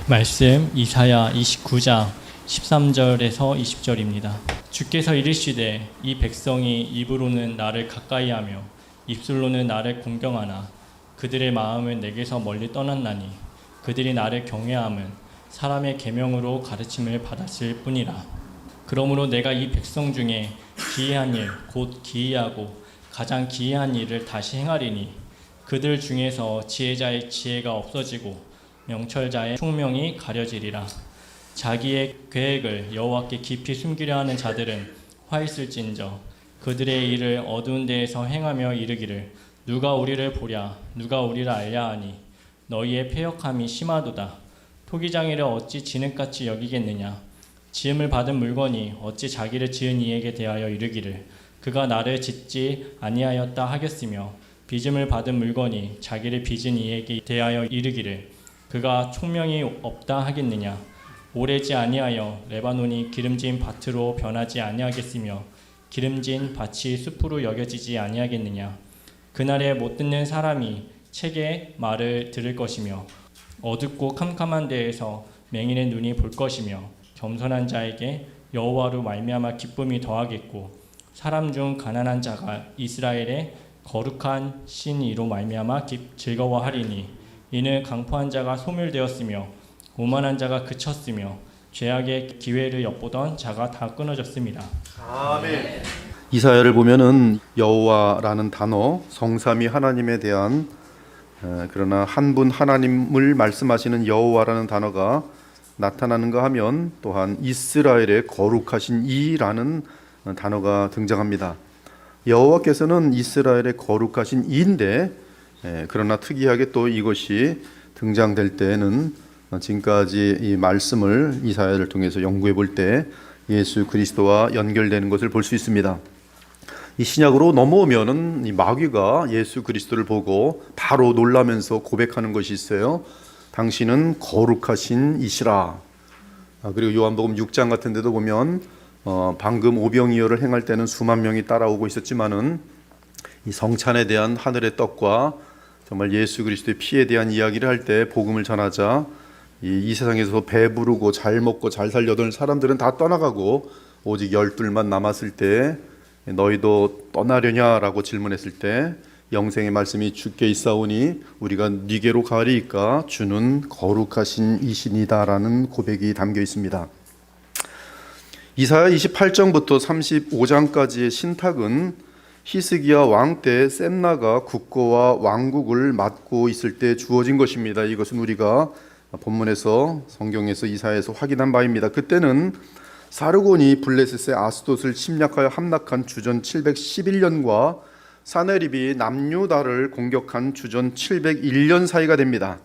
말씀 이사야 29장 13절에서 20절입니다. 주께서 이르시되 이 백성이 입으로는 나를 가까이하며 입술로는 나를 공경하나 그들의 마음은 내게서 멀리 떠났나니 그들이 나를 경외함은 사람의 계명으로 가르침을 받았을 뿐이라. 그러므로 내가 이 백성 중에 기이한 일 곧 기이하고 가장 기이한 일을 다시 행하리니 그들 중에서 지혜자의 지혜가 없어지고 명철자의 총명이 가려지리라. 자기의 계획을 여호와께 깊이 숨기려 하는 자들은 화 있을진저 그들의 일을 어두운 데에서 행하며 이르기를 누가 우리를 보랴 누가 우리를 알랴 하니 너희의 패역함이 심하도다. 토기장이를 어찌 진흙같이 여기겠느냐. 지음을 받은 물건이 어찌 자기를 지은 이에게 대하여 이르기를 그가 나를 짓지 아니하였다 하겠으며 빚음을 받은 물건이 자기를 빚은 이에게 대하여 이르기를 그가 총명이 없다 하겠느냐. 오래지 아니하여 레바논이 기름진 밭으로 변하지 아니하겠으며 기름진 밭이 숲으로 여겨지지 아니하겠느냐. 그날에 못 듣는 사람이 책의 말을 들을 것이며 어둡고 캄캄한 데에서 맹인의 눈이 볼 것이며 겸손한 자에게 여호와로 말미암아 기쁨이 더하겠고 사람 중 가난한 자가 이스라엘의 거룩한 신 이로 말미암아 즐거워하리니 이는 강포한 자가 소멸되었으며 오만한 자가 그쳤으며 죄악의 기회를 엿보던 자가 다 끊어졌습니다. 아멘. 이사야를 보면은 여호와라는 단어, 성삼위 하나님에 대한 그러나 한 분 하나님을 말씀하시는 여호와라는 단어가 나타나는가 하면 또한 이스라엘의 거룩하신 이라는 단어가 등장합니다. 여호와께서는 이스라엘의 거룩하신 이인데 그러나 특이하게 또 이것이 등장될 때에는 지금까지 이 말씀을 이사야를 통해서 연구해 볼 때 예수 그리스도와 연결되는 것을 볼 수 있습니다. 이 신약으로 넘어오면은 이 마귀가 예수 그리스도를 보고 바로 놀라면서 고백하는 것이 있어요. 당신은 거룩하신 이시라. 그리고 요한복음 6장 같은 데도 보면 방금 오병이어를 행할 때는 수만 명이 따라오고 있었지만은 이 성찬에 대한 하늘의 떡과 정말 예수 그리스도의 피에 대한 이야기를 할 때 복음을 전하자 이 세상에서 배부르고 잘 먹고 잘 살려던 사람들은 다 떠나가고 오직 12만 남았을 때 너희도 떠나려냐라고 질문했을 때 영생의 말씀이 주께 있사오니 우리가 네게로 가리이까 주는 거룩하신 이신이다라는 고백이 담겨 있습니다. 이사야 28장부터 35장까지의 신탁은 히스기야 왕 때 셈나가 국고와 왕국을 맡고 있을 때 주어진 것입니다. 이것은 우리가 본문에서 성경에서 이사야에서 확인한 바입니다. 그때는 사르곤이 블레셋의 아스돗을 침략하여 함락한 주전 711년과 사네립이 남유다를 공격한 주전 701년 사이가 됩니다.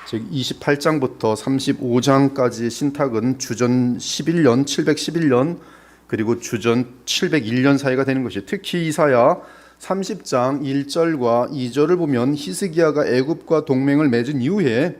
즉 28장부터 35장까지의 신탁은 주전 11년, 711년 그리고 주전 701년 사이가 되는 것이 특히 이사야 30장 1절과 2절을 보면 히스기야가 애굽과 동맹을 맺은 이후에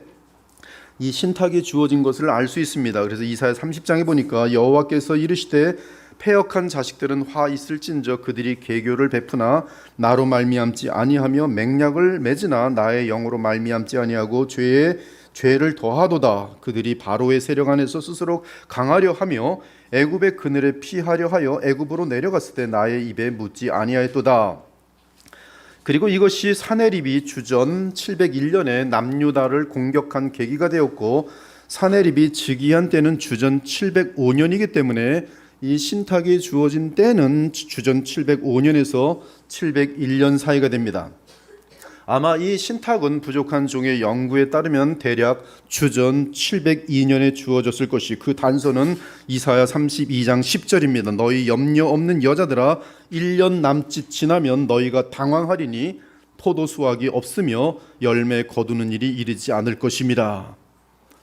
이 신탁이 주어진 것을 알 수 있습니다. 그래서 이사야 30장에 보니까 여호와께서 이르시되 패역한 자식들은 화 있을진저 그들이 계교를 베푸나 나로 말미암지 아니하며 맹약을 맺으나 나의 영으로 말미암지 아니하고 죄를 더하도다. 그들이 바로의 세력 안에서 스스로 강하려 하며 애굽의 그늘에 피하려 하여 애굽으로 내려갔을 때 나의 입에 묻지 아니하였도다. 그리고 이것이 사네립이 주전 701년에 남유다를 공격한 계기가 되었고 사네립이 즉위한 때는 주전 705년이기 때문에 이 신탁이 주어진 때는 주전 705년에서 701년 사이가 됩니다. 아마 이 신탁은 부족한 종의 연구에 따르면 대략 주전 702년에 주어졌을 것이 그 단서는 이사야 32장 10절입니다. 너희 염려 없는 여자들아 1년 남짓 지나면 너희가 당황하리니 포도 수확이 없으며 열매 거두는 일이 이르지 않을 것임이라.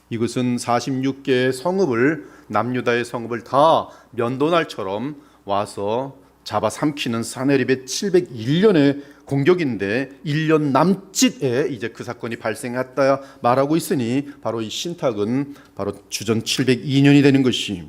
이것은 46개의 성읍을 남유다의 성읍을 다 면도날처럼 와서 잡아삼키는 사네립의 701년의 공격인데 1년 남짓에 이제 그 사건이 발생했다 말하고 있으니 바로 이 신탁은 바로 주전 702년이 되는 것이.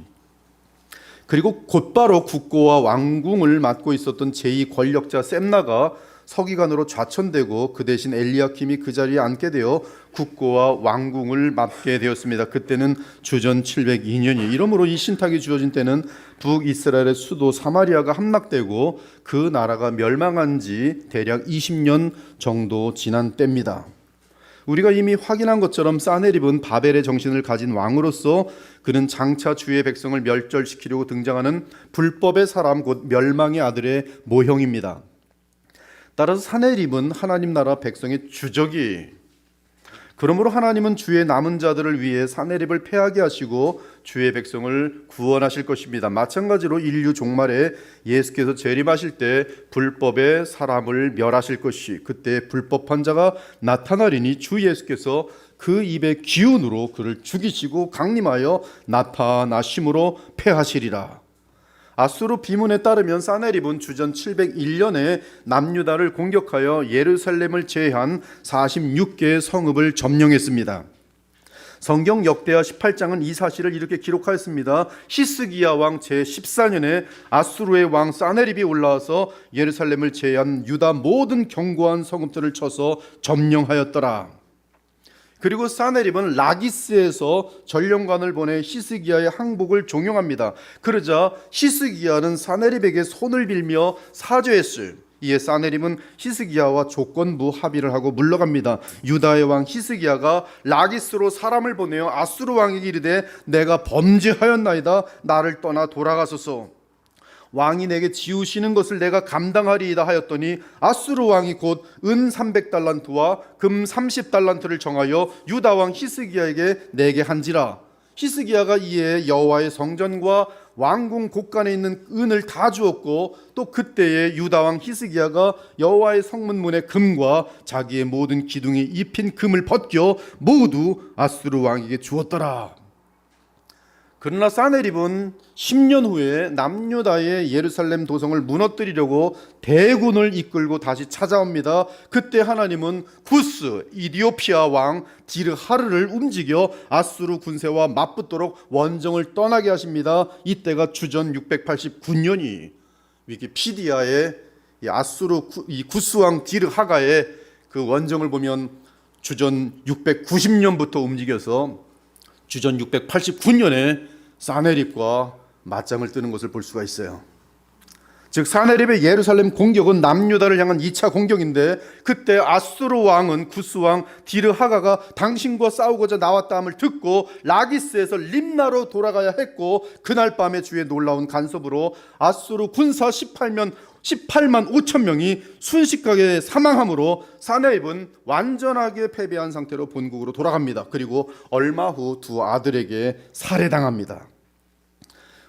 그리고 곧바로 국고와 왕궁을 맡고 있었던 제2 권력자 셈나가 서기관으로 좌천되고 그 대신 엘리야킴이 그 자리에 앉게 되어 국고와 왕궁을 맡게 되었습니다. 그때는 주전 702년이 이러므로 이 신탁이 주어진 때는 북이스라엘의 수도 사마리아가 함락되고 그 나라가 멸망한 지 대략 20년 정도 지난 때입니다. 우리가 이미 확인한 것처럼 사네립은 바벨의 정신을 가진 왕으로서 그는 장차 주의 백성을 멸절시키려고 등장하는 불법의 사람 곧 멸망의 아들의 모형입니다. 따라서 사네립은 하나님 나라 백성의 주적이, 그러므로 하나님은 주의 남은 자들을 위해 사네립을 패하게 하시고 주의 백성을 구원하실 것입니다. 마찬가지로 인류 종말에 예수께서 재림하실 때 불법의 사람을 멸하실 것이, 그때 불법한 자가 나타나리니 주 예수께서 그 입의 기운으로 그를 죽이시고 강림하여 나타나심으로 패하시리라. 아수르 비문에 따르면 사네립은 주전 701년에 남유다를 공격하여 예루살렘을 제한 46개의 성읍을 점령했습니다. 성경 역대하 18장은 이 사실을 이렇게 기록하였습니다. 히스기야 왕 제14년에 아수르의 왕 사네립이 올라와서 예루살렘을 제한 유다 모든 견고한 성읍들을 쳐서 점령하였더라. 그리고 사네립은 라기스에서 전령관을 보내 히스기야의 항복을 종용합니다. 그러자 히스기야는 사네립에게 손을 빌며 사죄했어요. 이에 사네립은 히스기야와 조건부 합의를 하고 물러갑니다. 유다의 왕 히스기야가 라기스로 사람을 보내어 아수르 왕에게 이르되 내가 범죄하였나이다. 나를 떠나 돌아가소서. 왕이 내게 지우시는 것을 내가 감당하리이다 하였더니 아수르 왕이 곧 은 300달란트와 금 30달란트를 정하여 유다 왕 히스기야에게 내게 한지라. 히스기야가 이에 여호와의 성전과 왕궁 곳간에 있는 은을 다 주었고 또 그때에 유다 왕 히스기야가 여호와의 성문문의 금과 자기의 모든 기둥이 입힌 금을 벗겨 모두 아수르 왕에게 주었더라. 그러나 사네립은 10년 후에 남유다의 예루살렘 도성을 무너뜨리려고 대군을 이끌고 다시 찾아옵니다. 그때 하나님은 구스 이디오피아 왕 디르하르를 움직여 아수르 군세와 맞붙도록 원정을 떠나게 하십니다. 이때가 주전 689년이 위키피디아의 아수르 구스 왕 디르하가의 그 원정을 보면 주전 690년부터 움직여서 주전 689년에 사네립과 맞짱을 뜨는 것을 볼 수가 있어요. 즉 사네립의 예루살렘 공격은 남유다를 향한 2차 공격인데 그때 아수르 왕은 구스 왕 디르하가가 당신과 싸우고자 나왔다 함을 듣고 라기스에서 림나로 돌아가야 했고 그날 밤에 주의 놀라운 간섭으로 아수르 군사 18만 5천 명이 순식간에 사망함으로 사네립은 완전하게 패배한 상태로 본국으로 돌아갑니다. 그리고 얼마 후 두 아들에게 살해당합니다.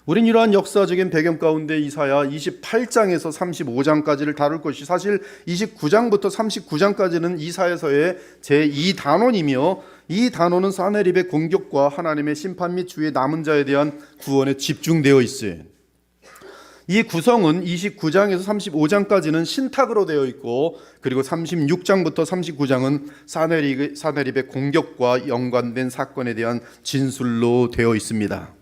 우린 이러한 역사적인 배경 가운데 이사야 28장에서 35장까지를 다룰 것이 사실 29장부터 39장까지는 이사야서의 제2단원이며 이 단원은 사네립의 공격과 하나님의 심판 및 주의 남은 자에 대한 구원에 집중되어 있어요. 이 구성은 29장에서 35장까지는 신탁으로 되어 있고 그리고 36장부터 39장은 사네립의 공격과 연관된 사건에 대한 진술로 되어 있습니다.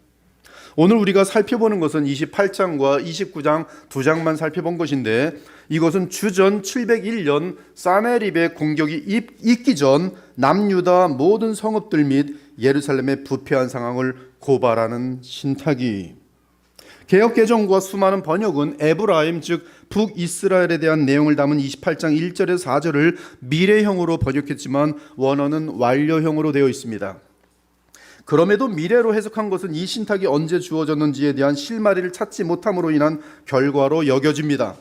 오늘 우리가 살펴보는 것은 28장과 29장 두 장만 살펴본 것인데 이것은 주전 701년 사네립의 공격이 있기 전 남유다 모든 성읍들 및 예루살렘의 부패한 상황을 고발하는 신탁이, 개역개정과 수많은 번역은 에브라임 즉 북이스라엘에 대한 내용을 담은 28장 1절에서 4절을 미래형으로 번역했지만 원어는 완료형으로 되어 있습니다. 그럼에도 미래로 해석한 것은 이 신탁이 언제 주어졌는지에 대한 실마리를 찾지 못함으로 인한 결과로 여겨집니다.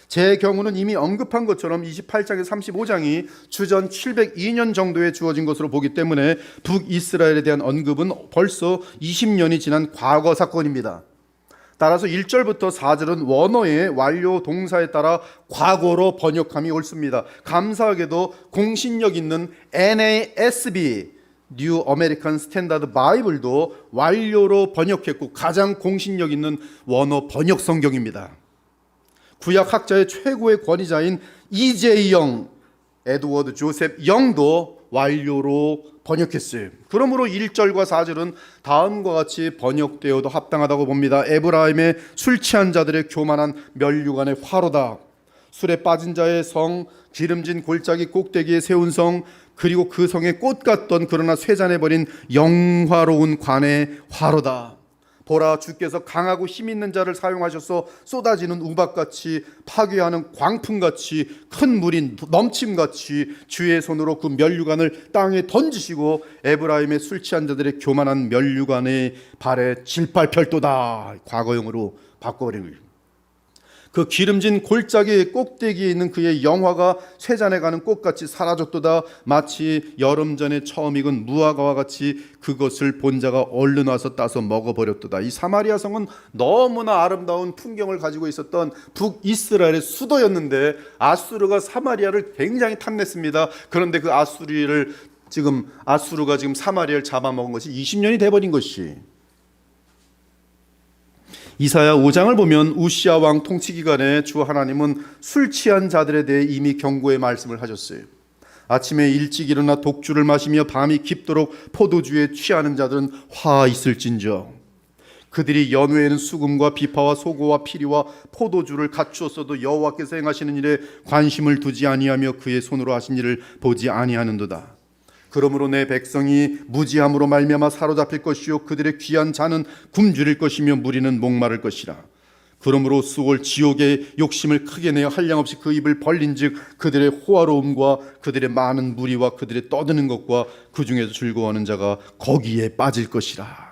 제 경우는 이미 언급한 것처럼 28장에서 35장이 주전 702년 정도에 주어진 것으로 보기 때문에 북이스라엘에 대한 언급은 벌써 20년이 지난 과거 사건입니다. 따라서 1절부터 4절은 원어의 완료 동사에 따라 과거로 번역함이 옳습니다. 감사하게도 공신력 있는 NASB 뉴 아메리칸 스탠다드 바이블도 완료로 번역했고 가장 공신력 있는 원어 번역 성경입니다. 구약 학자의 최고의 권위자인 E.J. 영, 에드워드 조셉 영도 완료로 번역했어요. 그러므로 1절과 4절은 다음과 같이 번역되어도 합당하다고 봅니다. 에브라임의 술 취한 자들의 교만한 면류관의 화로다. 술에 빠진 자의 성, 기름진 골짜기 꼭대기에 세운 성, 그리고 그 성의 꽃 같던 그러나 쇠잔해버린 영화로운 관의 화로다. 보라, 주께서 강하고 힘 있는 자를 사용하셔서 쏟아지는 우박같이 파괴하는 광풍같이 큰 물이 넘침같이 주의 손으로 그 면류관을 땅에 던지시고 에브라임의 술 취한 자들의 교만한 면류관의 발에 질발펼도다. 과거형으로 바꿔버린 거예요. 그 기름진 골짜기 꼭대기에 있는 그의 영화가 쇠잔에 가는 꽃같이 사라졌도다. 마치 여름 전에 처음 익은 무화과와 같이 그것을 본 자가 얼른 와서 따서 먹어버렸도다. 이 사마리아 성은 너무나 아름다운 풍경을 가지고 있었던 북이스라엘의 수도였는데 아수르가 사마리아를 굉장히 탐냈습니다. 그런데 그 아수르가 지금 사마리아를 잡아먹은 것이 20년이 돼버린 것이. 이사야 5장을 보면 우시아 왕 통치 기간에 주 하나님은 술 취한 자들에 대해 이미 경고의 말씀을 하셨어요. 아침에 일찍 일어나 독주를 마시며 밤이 깊도록 포도주에 취하는 자들은 화 있을진저. 그들이 연후에는 수금과 비파와 소고와 피리와 포도주를 갖추었어도 여호와께서 행하시는 일에 관심을 두지 아니하며 그의 손으로 하신 일을 보지 아니하는도다. 그러므로 내 백성이 무지함으로 말미암아 사로잡힐 것이요 그들의 귀한 잔은 굶주릴 것이며 무리는 목마를 것이라. 그러므로 수월 지옥의 욕심을 크게 내어 한량없이 그 입을 벌린즉 그들의 호화로움과 그들의 많은 무리와 그들의 떠드는 것과 그 중에서 즐거워하는 자가 거기에 빠질 것이라.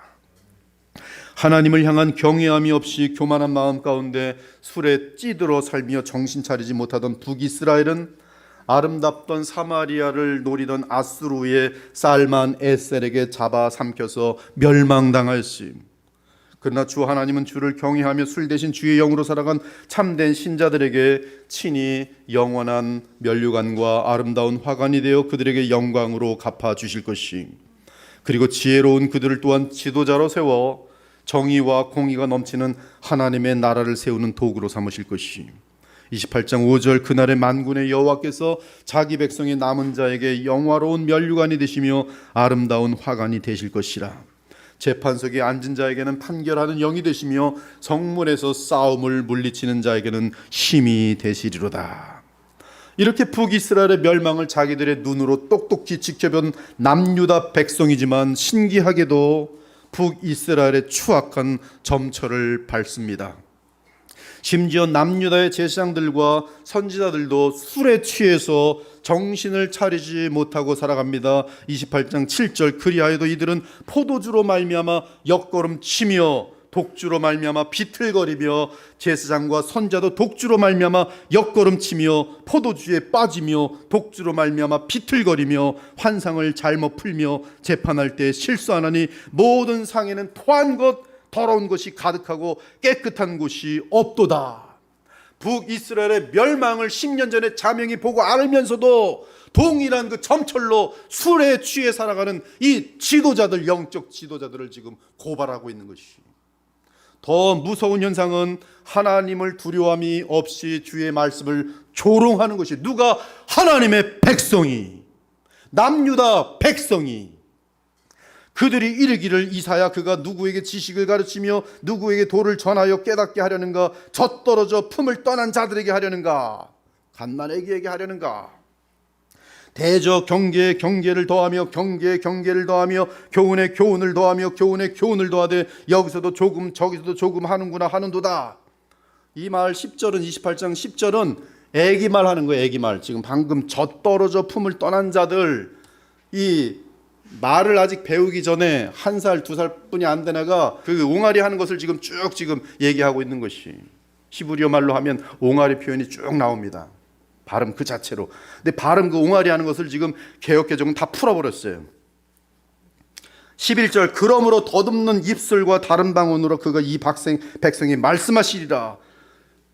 하나님을 향한 경외함이 없이 교만한 마음 가운데 술에 찌들어 살며 정신 차리지 못하던 북이스라엘은 아름답던 사마리아를 노리던 아수르의 살만 에셀에게 잡아삼켜서 멸망당하였으니 그러나 주 하나님은 주를 경외하며 술 대신 주의 영으로 살아간 참된 신자들에게 친히 영원한 면류관과 아름다운 화관이 되어 그들에게 영광으로 갚아주실 것이, 그리고 지혜로운 그들을 또한 지도자로 세워 정의와 공의가 넘치는 하나님의 나라를 세우는 도구로 삼으실 것이. 28장 5절 그날의 만군의 여호와께서 자기 백성의 남은 자에게 영화로운 면류관이 되시며 아름다운 화관이 되실 것이라. 재판석에 앉은 자에게는 판결하는 영이 되시며 성문에서 싸움을 물리치는 자에게는 힘이 되시리로다. 이렇게 북이스라엘의 멸망을 자기들의 눈으로 똑똑히 지켜본 남유다 백성이지만 신기하게도 북이스라엘의 추악한 점철을 밟습니다. 심지어 남유다의 제사장들과 선지자들도 술에 취해서 정신을 차리지 못하고 살아갑니다. 28장 7절 그리하여도 이들은 포도주로 말미암아 역걸음치며 독주로 말미암아 비틀거리며, 제사장과 선자도 독주로 말미암아 역걸음치며 포도주에 빠지며 독주로 말미암아 비틀거리며 환상을 잘못 풀며 재판할 때 실수하나니 모든 상에는 토한 것 더러운 것이 가득하고 깨끗한 곳이 없도다. 북이스라엘의 멸망을 10년 전에 자명이 보고 알면서도 동일한 그 점철로 술에 취해 살아가는 이 지도자들, 영적 지도자들을 지금 고발하고 있는 것이. 더 무서운 현상은 하나님을 두려움이 없이 주의 말씀을 조롱하는 것이. 누가? 하나님의 백성이, 남유다 백성이. 그들이 이르기를 이사야 그가 누구에게 지식을 가르치며 누구에게 도를 전하여 깨닫게 하려는가? 젖떨어져 품을 떠난 자들에게 하려는가? 갓난아기에게 하려는가? 대저 경계에 경계를 더하며 경계에 경계를 더하며 교훈에 교훈을 더하며 교훈에 교훈을 더하되 여기서도 조금 저기서도 조금 하는구나 하는도다. 이 말 10절은 28장 10절은 애기말 하는 거예요. 애기말. 지금 방금 젖떨어져 품을 떠난 자들, 이 말을 아직 배우기 전에 1살, 2살 뿐이 안 된 애가 그 옹알이 하는 것을 지금 쭉 지금 얘기하고 있는 것이. 히브리어 말로 하면 옹알이 표현이 쭉 나옵니다. 발음 그 자체로. 근데 발음 그 옹알이 하는 것을 지금 개역개정은 다 풀어버렸어요. 11절 그러므로 더듬는 입술과 다른 방언으로 그가 이 백성이 말씀하시리라.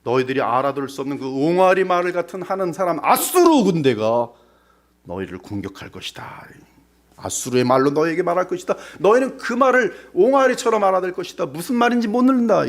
너희들이 알아들을 수 없는 그 옹알이 말을 같은 하는 사람 아수르 군대가 너희를 공격할 것이다. 아수르의 말로 너희에게 말할 것이다. 너희는 그 말을 옹알이처럼 알아들 것이다. 무슨 말인지 못 듣는다.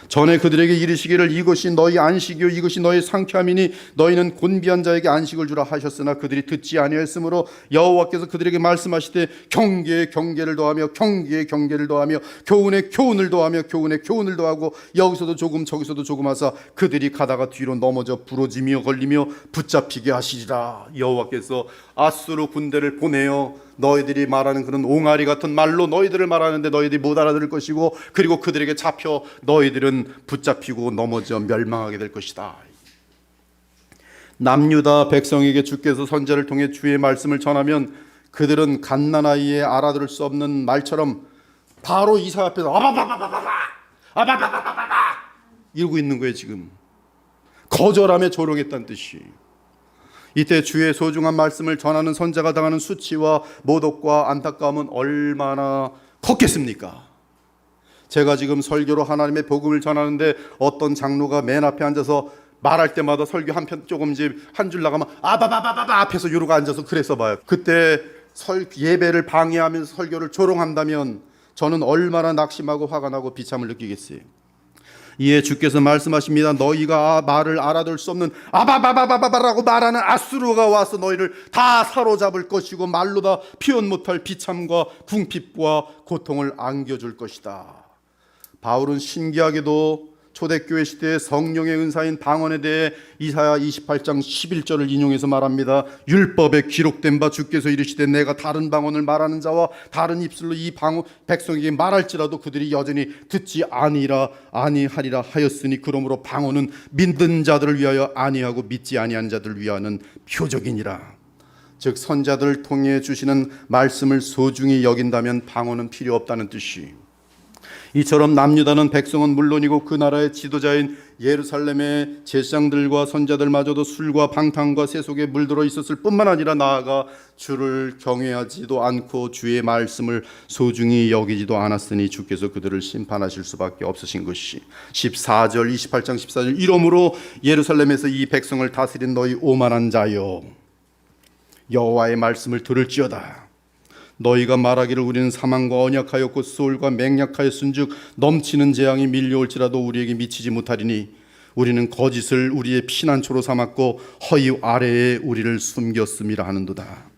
전에 그들에게 이르시기를 이것이 너희 안식이요 이것이 너희 상쾌함이니 너희는 곤비한 자에게 안식을 주라 하셨으나 그들이 듣지 아니하였으므로 여호와께서 그들에게 말씀하시되 경계에 경계를 더하며 경계에 경계를 더하며 교훈에 교훈을 더하며 교훈에 교훈을 더하고 여기서도 조금 저기서도 조금 하사 그들이 가다가 뒤로 넘어져 부러지며 걸리며 붙잡히게 하시리라. 여호와께서 아수르 군대를 보내어 너희들이 말하는 그런 옹알이 같은 말로 너희들을 말하는데 너희들이 못 알아들을 것이고 그리고 그들에게 잡혀 너희들은 붙잡히고 넘어져 멸망하게 될 것이다. 남유다 백성에게 주께서 선지자를 통해 주의 말씀을 전하면 그들은 갓난아이에 알아들을 수 없는 말처럼 바로 이사 앞에서 아바바바바바바 이러고 있는 거예요. 지금 거절하며 조롱했다는 뜻이. 이때 주의 소중한 말씀을 전하는 선자가 당하는 수치와 모독과 안타까움은 얼마나 컸겠습니까? 제가 지금 설교로 하나님의 복음을 전하는데 어떤 장로가 맨 앞에 앉아서 말할 때마다 설교 한 편 조금 이제 한 줄 나가면 아바바바바바 앞에서 이러고 앉아서 그래서 봐요. 그때 예배를 방해하면서 설교를 조롱한다면 저는 얼마나 낙심하고 화가 나고 비참을 느끼겠어요. 이에 주께서 말씀하십니다. 너희가 말을 알아들 수 없는 아바바바바바라고 말하는 아수르가 와서 너희를 다 사로잡을 것이고 말로 다 표현 못할 비참과 궁핍과 고통을 안겨줄 것이다. 바울은 신기하게도 초대교회 시대의 성령의 은사인 방언에 대해 이사야 28장 11절을 인용해서 말합니다. 율법에 기록된 바 주께서 이르시되 내가 다른 방언을 말하는 자와 다른 입술로 이 백성에게 말할지라도 그들이 여전히 듣지 아니하리라 하였으니 그러므로 방언은 믿는 자들을 위하여 아니하고 믿지 아니한 자들을 위하는 표적이니라. 즉 선자들을 통해 주시는 말씀을 소중히 여긴다면 방언은 필요 없다는 뜻이. 이처럼 남유다는 백성은 물론이고 그 나라의 지도자인 예루살렘의 제사장들과 선자들마저도 술과 방탕과 세속에 물들어 있었을 뿐만 아니라 나아가 주를 경외하지도 않고 주의 말씀을 소중히 여기지도 않았으니 주께서 그들을 심판하실 수밖에 없으신 것이 14절 28장 14절 이러므로 예루살렘에서 이 백성을 다스린 너희 오만한 자여 여호와의 말씀을 들을지어다. 너희가 말하기를 우리는 사망과 언약하였고 소울과 맹약하였은즉 넘치는 재앙이 밀려올지라도 우리에게 미치지 못하리니 우리는 거짓을 우리의 피난처로 삼았고 허위 아래에 우리를 숨겼음이라 하는도다.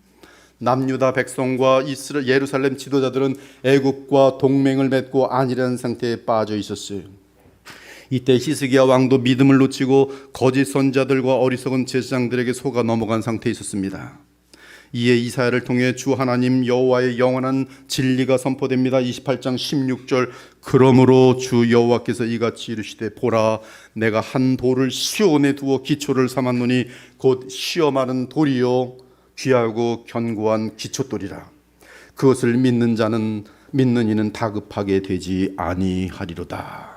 남유다 백성과 예루살렘 지도자들은 애굽과 동맹을 맺고 안일한 상태에 빠져 있었어요. 이때 히스기야 왕도 믿음을 놓치고 거짓 선자들과 어리석은 제사장들에게 속아 넘어간 상태에 있었습니다. 이에 이사야를 통해 주 하나님 여호와의 영원한 진리가 선포됩니다. 28장 16절 그러므로 주 여호와께서 이같이 이르시되 보라 내가 한 돌을 시온에 두어 기초를 삼았노니 곧 시험하는 돌이요 귀하고 견고한 기초돌이라. 그것을 믿는 이는 다급하게 되지 아니하리로다.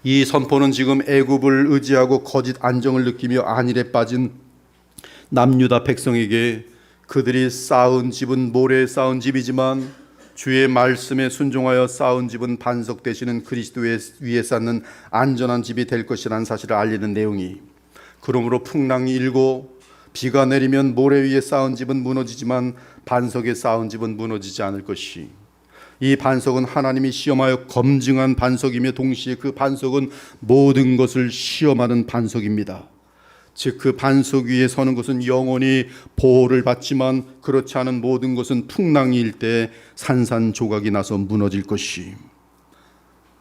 이 선포는 지금 애굽을 의지하고 거짓 안정을 느끼며 안일에 빠진 남유다 백성에게 그들이 쌓은 집은 모래에 쌓은 집이지만 주의 말씀에 순종하여 쌓은 집은 반석 되시는 그리스도 위에 쌓는 안전한 집이 될 것이라는 사실을 알리는 내용이. 그러므로 풍랑이 일고 비가 내리면 모래 위에 쌓은 집은 무너지지만 반석에 쌓은 집은 무너지지 않을 것이. 이 반석은 하나님이 시험하여 검증한 반석이며 동시에 그 반석은 모든 것을 시험하는 반석입니다. 즉 그 반석 위에 서는 것은 영원히 보호를 받지만 그렇지 않은 모든 것은 풍랑이 일 때 산산조각이 나서 무너질 것이.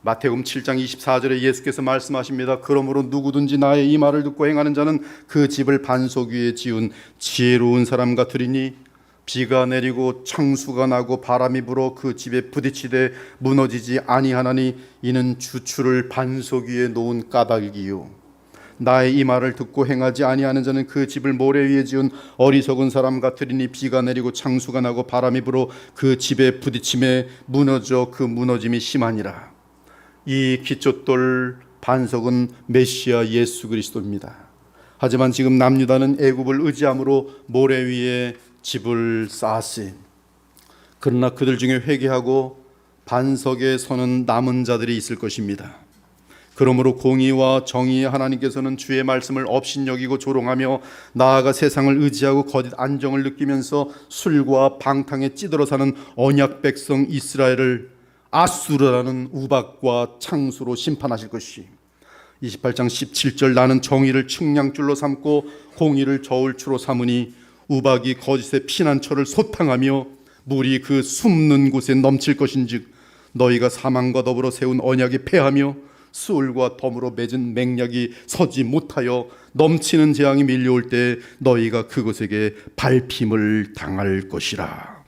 마태복음 7장 24절에 예수께서 말씀하십니다. 그러므로 누구든지 나의 이 말을 듣고 행하는 자는 그 집을 반석 위에 지은 지혜로운 사람 같으리니 비가 내리고 창수가 나고 바람이 불어 그 집에 부딪히되 무너지지 아니하나니 이는 주추를 반석 위에 놓은 까닭이요 나의 이 말을 듣고 행하지 아니하는 자는 그 집을 모래 위에 지은 어리석은 사람 같으리니 비가 내리고 창수가 나고 바람이 불어 그 집에 부딪힘에 무너져 그 무너짐이 심하니라. 이 기초돌 반석은 메시아 예수 그리스도입니다. 하지만 지금 남유다는 애굽을 의지함으로 모래 위에 집을 쌓았으니 그러나 그들 중에 회개하고 반석에 서는 남은 자들이 있을 것입니다. 그러므로 공의와 정의의 하나님께서는 주의 말씀을 업신여기고 조롱하며 나아가 세상을 의지하고 거짓 안정을 느끼면서 술과 방탕에 찌들어 사는 언약 백성 이스라엘을 아수르라는 우박과 창수로 심판하실 것이 28장 17절 나는 정의를 측량줄로 삼고 공의를 저울추로 삼으니 우박이 거짓의 피난처를 소탕하며 물이 그 숨는 곳에 넘칠 것인즉 너희가 사망과 더불어 세운 언약이 패하며 수울과 덤으로 맺은 맹약이 서지 못하여 넘치는 재앙이 밀려올 때 너희가 그것에게 밟힘을 당할 것이라.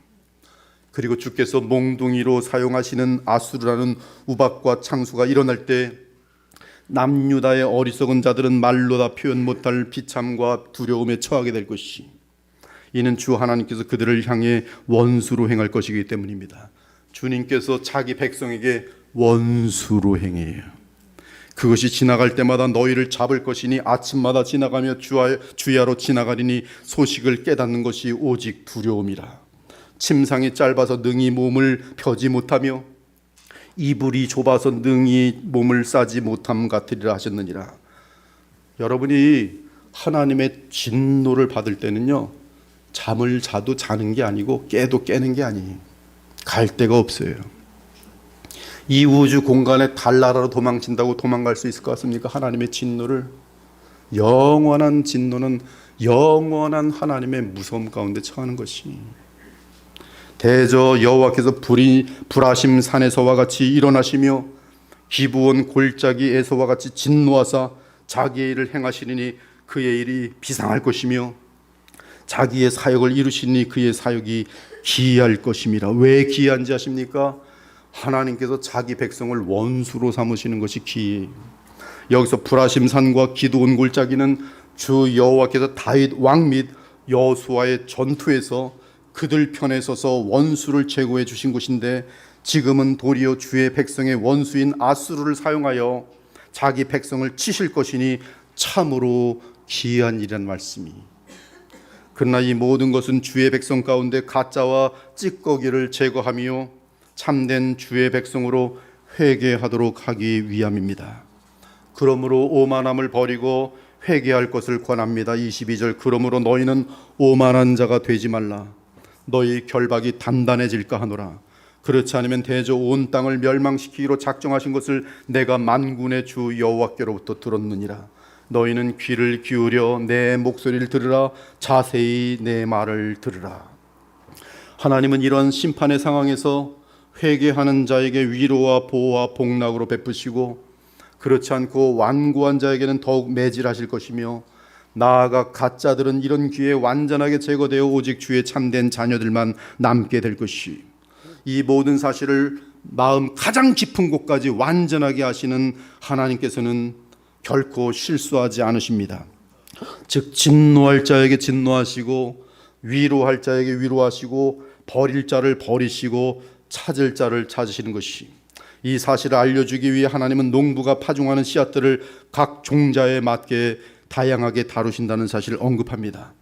그리고 주께서 몽둥이로 사용하시는 아수르라는 우박과 창수가 일어날 때 남유다의 어리석은 자들은 말로 다 표현 못할 비참과 두려움에 처하게 될 것이 이는 주 하나님께서 그들을 향해 원수로 행할 것이기 때문입니다. 주님께서 자기 백성에게 원수로 행해요. 그것이 지나갈 때마다 너희를 잡을 것이니 아침마다 지나가며 주야로 지나가리니 소식을 깨닫는 것이 오직 두려움이라. 침상이 짧아서 능히 몸을 펴지 못하며 이불이 좁아서 능히 몸을 싸지 못함 같으리라 하셨느니라. 여러분이 하나님의 진노를 받을 때는요, 잠을 자도 자는 게 아니고 깨도 깨는 게 아니에요. 갈 데가 없어요. 이 우주 공간에 달나라로 도망친다고 도망갈 수 있을 것 같습니까? 하나님의 진노를. 영원한 진노는 영원한 하나님의 무서움 가운데 처하는 것이 대저 여호와께서 불하심 산에서와 같이 일어나시며 기브온 골짜기에서와 같이 진노하사 자기의 일을 행하시리니 그의 일이 비상할 것이며 자기의 사역을 이루시니 그의 사역이 기이할 것임이라. 왜 기이한지 아십니까? 하나님께서 자기 백성을 원수로 삼으시는 것이 기이해요. 여기서 불하심 산과 기드온 골짜기는 주 여호와께서 다윗 왕 및 여호수아의 전투에서 그들 편에 서서 원수를 제거해 주신 곳인데 지금은 도리어 주의 백성의 원수인 아수르를 사용하여 자기 백성을 치실 것이니 참으로 기이한 일이란 말씀이. 그러나 이 모든 것은 주의 백성 가운데 가짜와 찌꺼기를 제거하며 참된 주의 백성으로 회개하도록 하기 위함입니다. 그러므로 오만함을 버리고 회개할 것을 권합니다. 22절 그러므로 너희는 오만한 자가 되지 말라. 너희 결박이 단단해질까 하노라. 그렇지 않으면 대저 온 땅을 멸망시키기로 작정하신 것을 내가 만군의 주 여호와께로부터 들었느니라. 너희는 귀를 기울여 내 목소리를 들으라. 자세히 내 말을 들으라. 하나님은 이런 심판의 상황에서 회개하는 자에게 위로와 보호와 복락으로 베푸시고 그렇지 않고 완고한 자에게는 더욱 매질하실 것이며 나아가 가짜들은 이런 기회에 완전하게 제거되어 오직 주의 참된 자녀들만 남게 될 것이. 이 모든 사실을 마음 가장 깊은 곳까지 완전하게 하시는 하나님께서는 결코 실수하지 않으십니다. 즉 진노할 자에게 진노하시고 위로할 자에게 위로하시고 버릴 자를 버리시고 찾을 자를 찾으시는 것이. 이 사실을 알려주기 위해 하나님은 농부가 파종하는 씨앗들을 각 종자에 맞게 다양하게 다루신다는 사실을 언급합니다.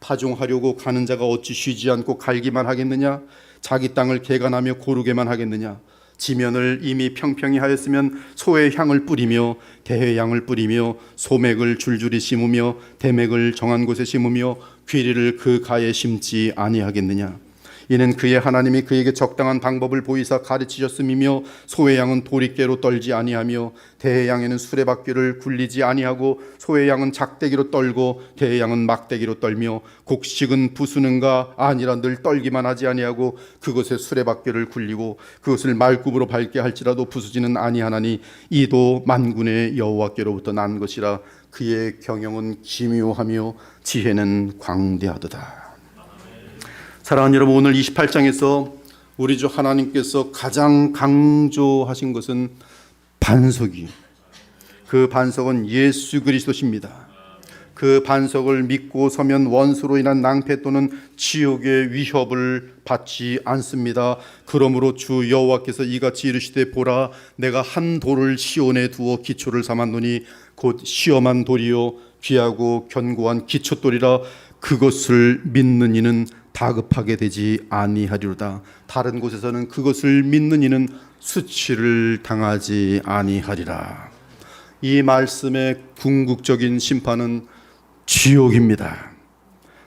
파종하려고 가는 자가 어찌 쉬지 않고 갈기만 하겠느냐? 자기 땅을 개간하며 고르게만 하겠느냐? 지면을 이미 평평히 하였으면 소의 향을 뿌리며 대의 향을 뿌리며 소맥을 줄줄이 심으며 대맥을 정한 곳에 심으며 귀리를 그 가에 심지 아니하겠느냐? 이는 그의 하나님이 그에게 적당한 방법을 보이사 가르치셨음이며 소의 양은 도리깨로 떨지 아니하며 대의 양에는 수레바퀴를 굴리지 아니하고 소의 양은 작대기로 떨고 대의 양은 막대기로 떨며 곡식은 부수는가 아니라 늘 떨기만 하지 아니하고 그것에 수레바퀴를 굴리고 그것을 말굽으로 밟게 할지라도 부수지는 아니하나니 이도 만군의 여호와께로부터 난 것이라. 그의 경영은 기묘하며 지혜는 광대하도다. 사랑하는 여러분, 오늘 28장에서 우리 주 하나님께서 가장 강조하신 것은 반석이, 그 반석은 예수 그리스도십니다. 그 반석을 믿고 서면 원수로 인한 낭패 또는 지옥의 위협을 받지 않습니다. 그러므로 주 여호와께서 이같이 이르시되 보라 내가 한 돌을 시온에 두어 기초를 삼았노니 곧 시험한 돌이요 귀하고 견고한 기초돌이라. 그것을 믿는 이는 다급하게 되지 아니하리로다. 다른 곳에서는 그것을 믿는 이는 수치를 당하지 아니하리라. 이 말씀의 궁극적인 심판은 지옥입니다.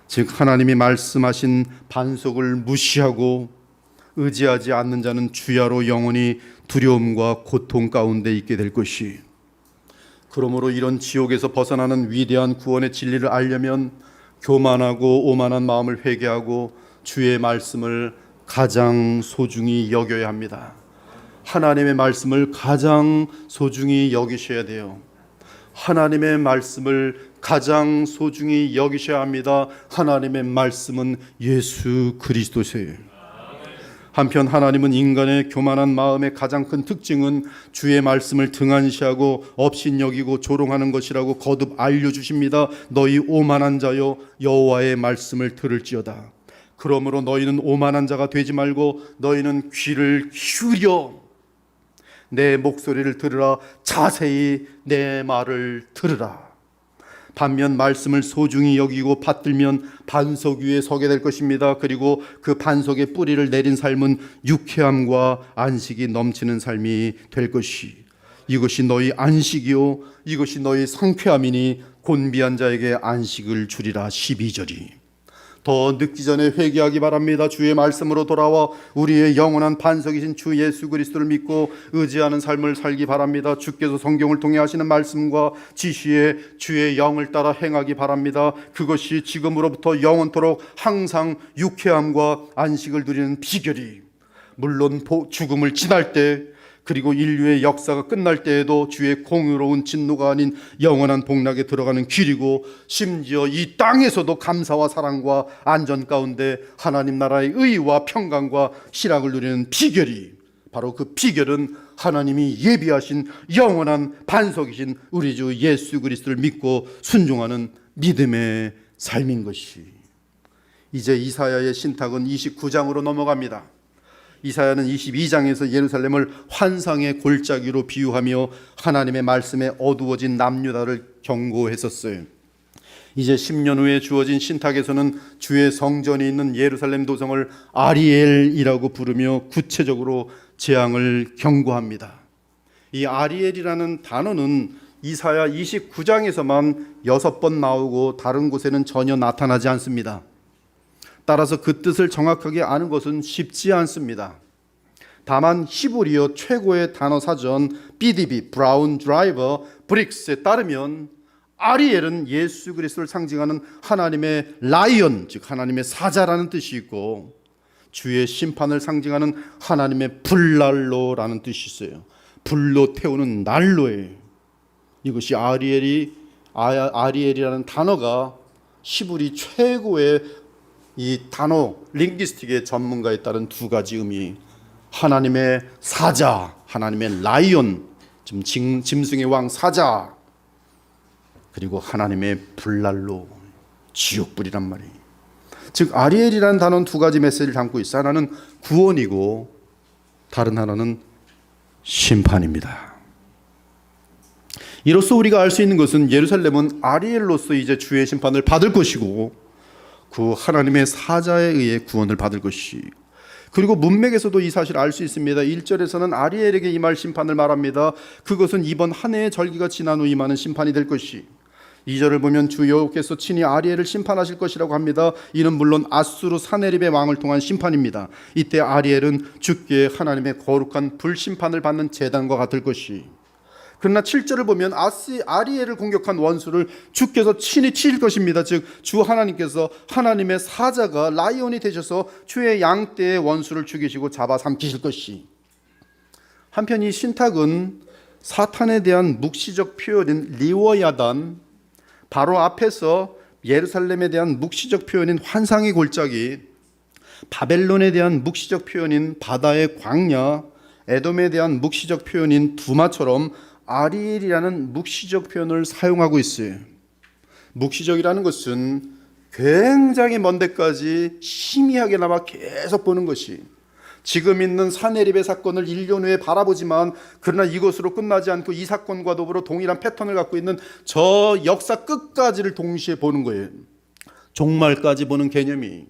즉 하나님이 말씀하신 반석을 무시하고 의지하지 않는 자는 주야로 영원히 두려움과 고통 가운데 있게 될 것이. 그러므로 이런 지옥에서 벗어나는 위대한 구원의 진리를 알려면 교만하고 오만한 마음을 회개하고 주의 말씀을 가장 소중히 여겨야 합니다. 하나님의 말씀을 가장 소중히 여기셔야 돼요. 하나님의 말씀을 가장 소중히 여기셔야 합니다. 하나님의 말씀은 예수 그리스도세요. 한편 하나님은 인간의 교만한 마음의 가장 큰 특징은 주의 말씀을 등한시하고 업신여기고 조롱하는 것이라고 거듭 알려주십니다. 너희 오만한 자여 여호와의 말씀을 들을지어다. 그러므로 너희는 오만한 자가 되지 말고 너희는 귀를 기울여 내 목소리를 들으라. 자세히 내 말을 들으라. 반면 말씀을 소중히 여기고 받들면 반석 위에 서게 될 것입니다. 그리고 그 반석에 뿌리를 내린 삶은 유쾌함과 안식이 넘치는 삶이 될 것이. 이것이 너희 안식이요 이것이 너희 상쾌함이니 곤비한 자에게 안식을 주리라. 12절이. 더 늦기 전에 회개하기 바랍니다. 주의 말씀으로 돌아와 우리의 영원한 반석이신 주 예수 그리스도를 믿고 의지하는 삶을 살기 바랍니다. 주께서 성경을 통해 하시는 말씀과 지시에 주의 영을 따라 행하기 바랍니다. 그것이 지금으로부터 영원토록 항상 유쾌함과 안식을 누리는 비결이, 물론 죽음을 지날 때 그리고 인류의 역사가 끝날 때에도 주의 공의로운 진노가 아닌 영원한 복락에 들어가는 길이고, 심지어 이 땅에서도 감사와 사랑과 안전 가운데 하나님 나라의 의와 평강과 희락을 누리는 비결이, 바로 그 비결은 하나님이 예비하신 영원한 반석이신 우리 주 예수 그리스도를 믿고 순종하는 믿음의 삶인 것이. 이제 이사야의 신탁은 29장으로 넘어갑니다. 이사야는 22장에서 예루살렘을 환상의 골짜기로 비유하며 하나님의 말씀에 어두워진 남유다를 경고했었어요. 이제 10년 후에 주어진 신탁에서는 주의 성전이 있는 예루살렘 도성을 아리엘이라고 부르며 구체적으로 재앙을 경고합니다. 이 아리엘이라는 단어는 이사야 29장에서만 6번 나오고 다른 곳에는 전혀 나타나지 않습니다. 따라서 그 뜻을 정확하게 아는 것은 쉽지 않습니다. 다만 히브리어 최고의 단어 사전 BDB 브라운 드라이버 브릭스에 따르면 아리엘은 예수 그리스도를 상징하는 하나님의 라이언, 즉 하나님의 사자라는 뜻이 있고, 주의 심판을 상징하는 하나님의 불난로라는 뜻이 있어요. 불로 태우는 난로예요. 이것이 아리엘이라는 단어가 히브리 최고의 이 단어 링귀스틱의 전문가에 따른 두 가지 의미, 하나님의 사자, 하나님의 라이온, 짐승의 왕 사자, 그리고 하나님의 불난로, 지옥불이란 말이에요. 즉 아리엘이라는 단어는 두 가지 메시지를 담고 있어. 하나는 구원이고 다른 하나는 심판입니다. 이로써 우리가 알 수 있는 것은 예루살렘은 아리엘로서 이제 주의 심판을 받을 것이고 그 하나님의 사자에 의해 구원을 받을 것이. 그리고 문맥에서도 이 사실을 알 수 있습니다. 1절에서는 아리엘에게 임할 심판을 말합니다. 그것은 이번 한 해의 절기가 지난 후 임하는 심판이 될 것이. 2절을 보면 주 여호와께서 친히 아리엘을 심판하실 것이라고 합니다. 이는 물론 아수르 사네립의 왕을 통한 심판입니다. 이때 아리엘은 주께 하나님의 거룩한 불심판을 받는 제단과 같을 것이. 그러나 7절을 보면 아리엘을 공격한 원수를 주께서 친히 치실 것입니다. 즉 주 하나님께서 하나님의 사자가 라이온이 되셔서 주의 양떼의 원수를 죽이시고 잡아삼키실 것이. 한편 이 신탁은 사탄에 대한 묵시적 표현인 리워야단, 바로 앞에서 예루살렘에 대한 묵시적 표현인 환상의 골짜기, 바벨론에 대한 묵시적 표현인 바다의 광야, 에돔에 대한 묵시적 표현인 두마처럼 아리엘이라는 묵시적 표현을 사용하고 있어요. 묵시적이라는 것은 굉장히 먼 데까지 희미하게나마 계속 보는 것이, 지금 있는 사네립의 사건을 1년 후에 바라보지만 그러나 이것으로 끝나지 않고 이 사건과 더불어 동일한 패턴을 갖고 있는 저 역사 끝까지를 동시에 보는 거예요. 종말까지 보는 개념이.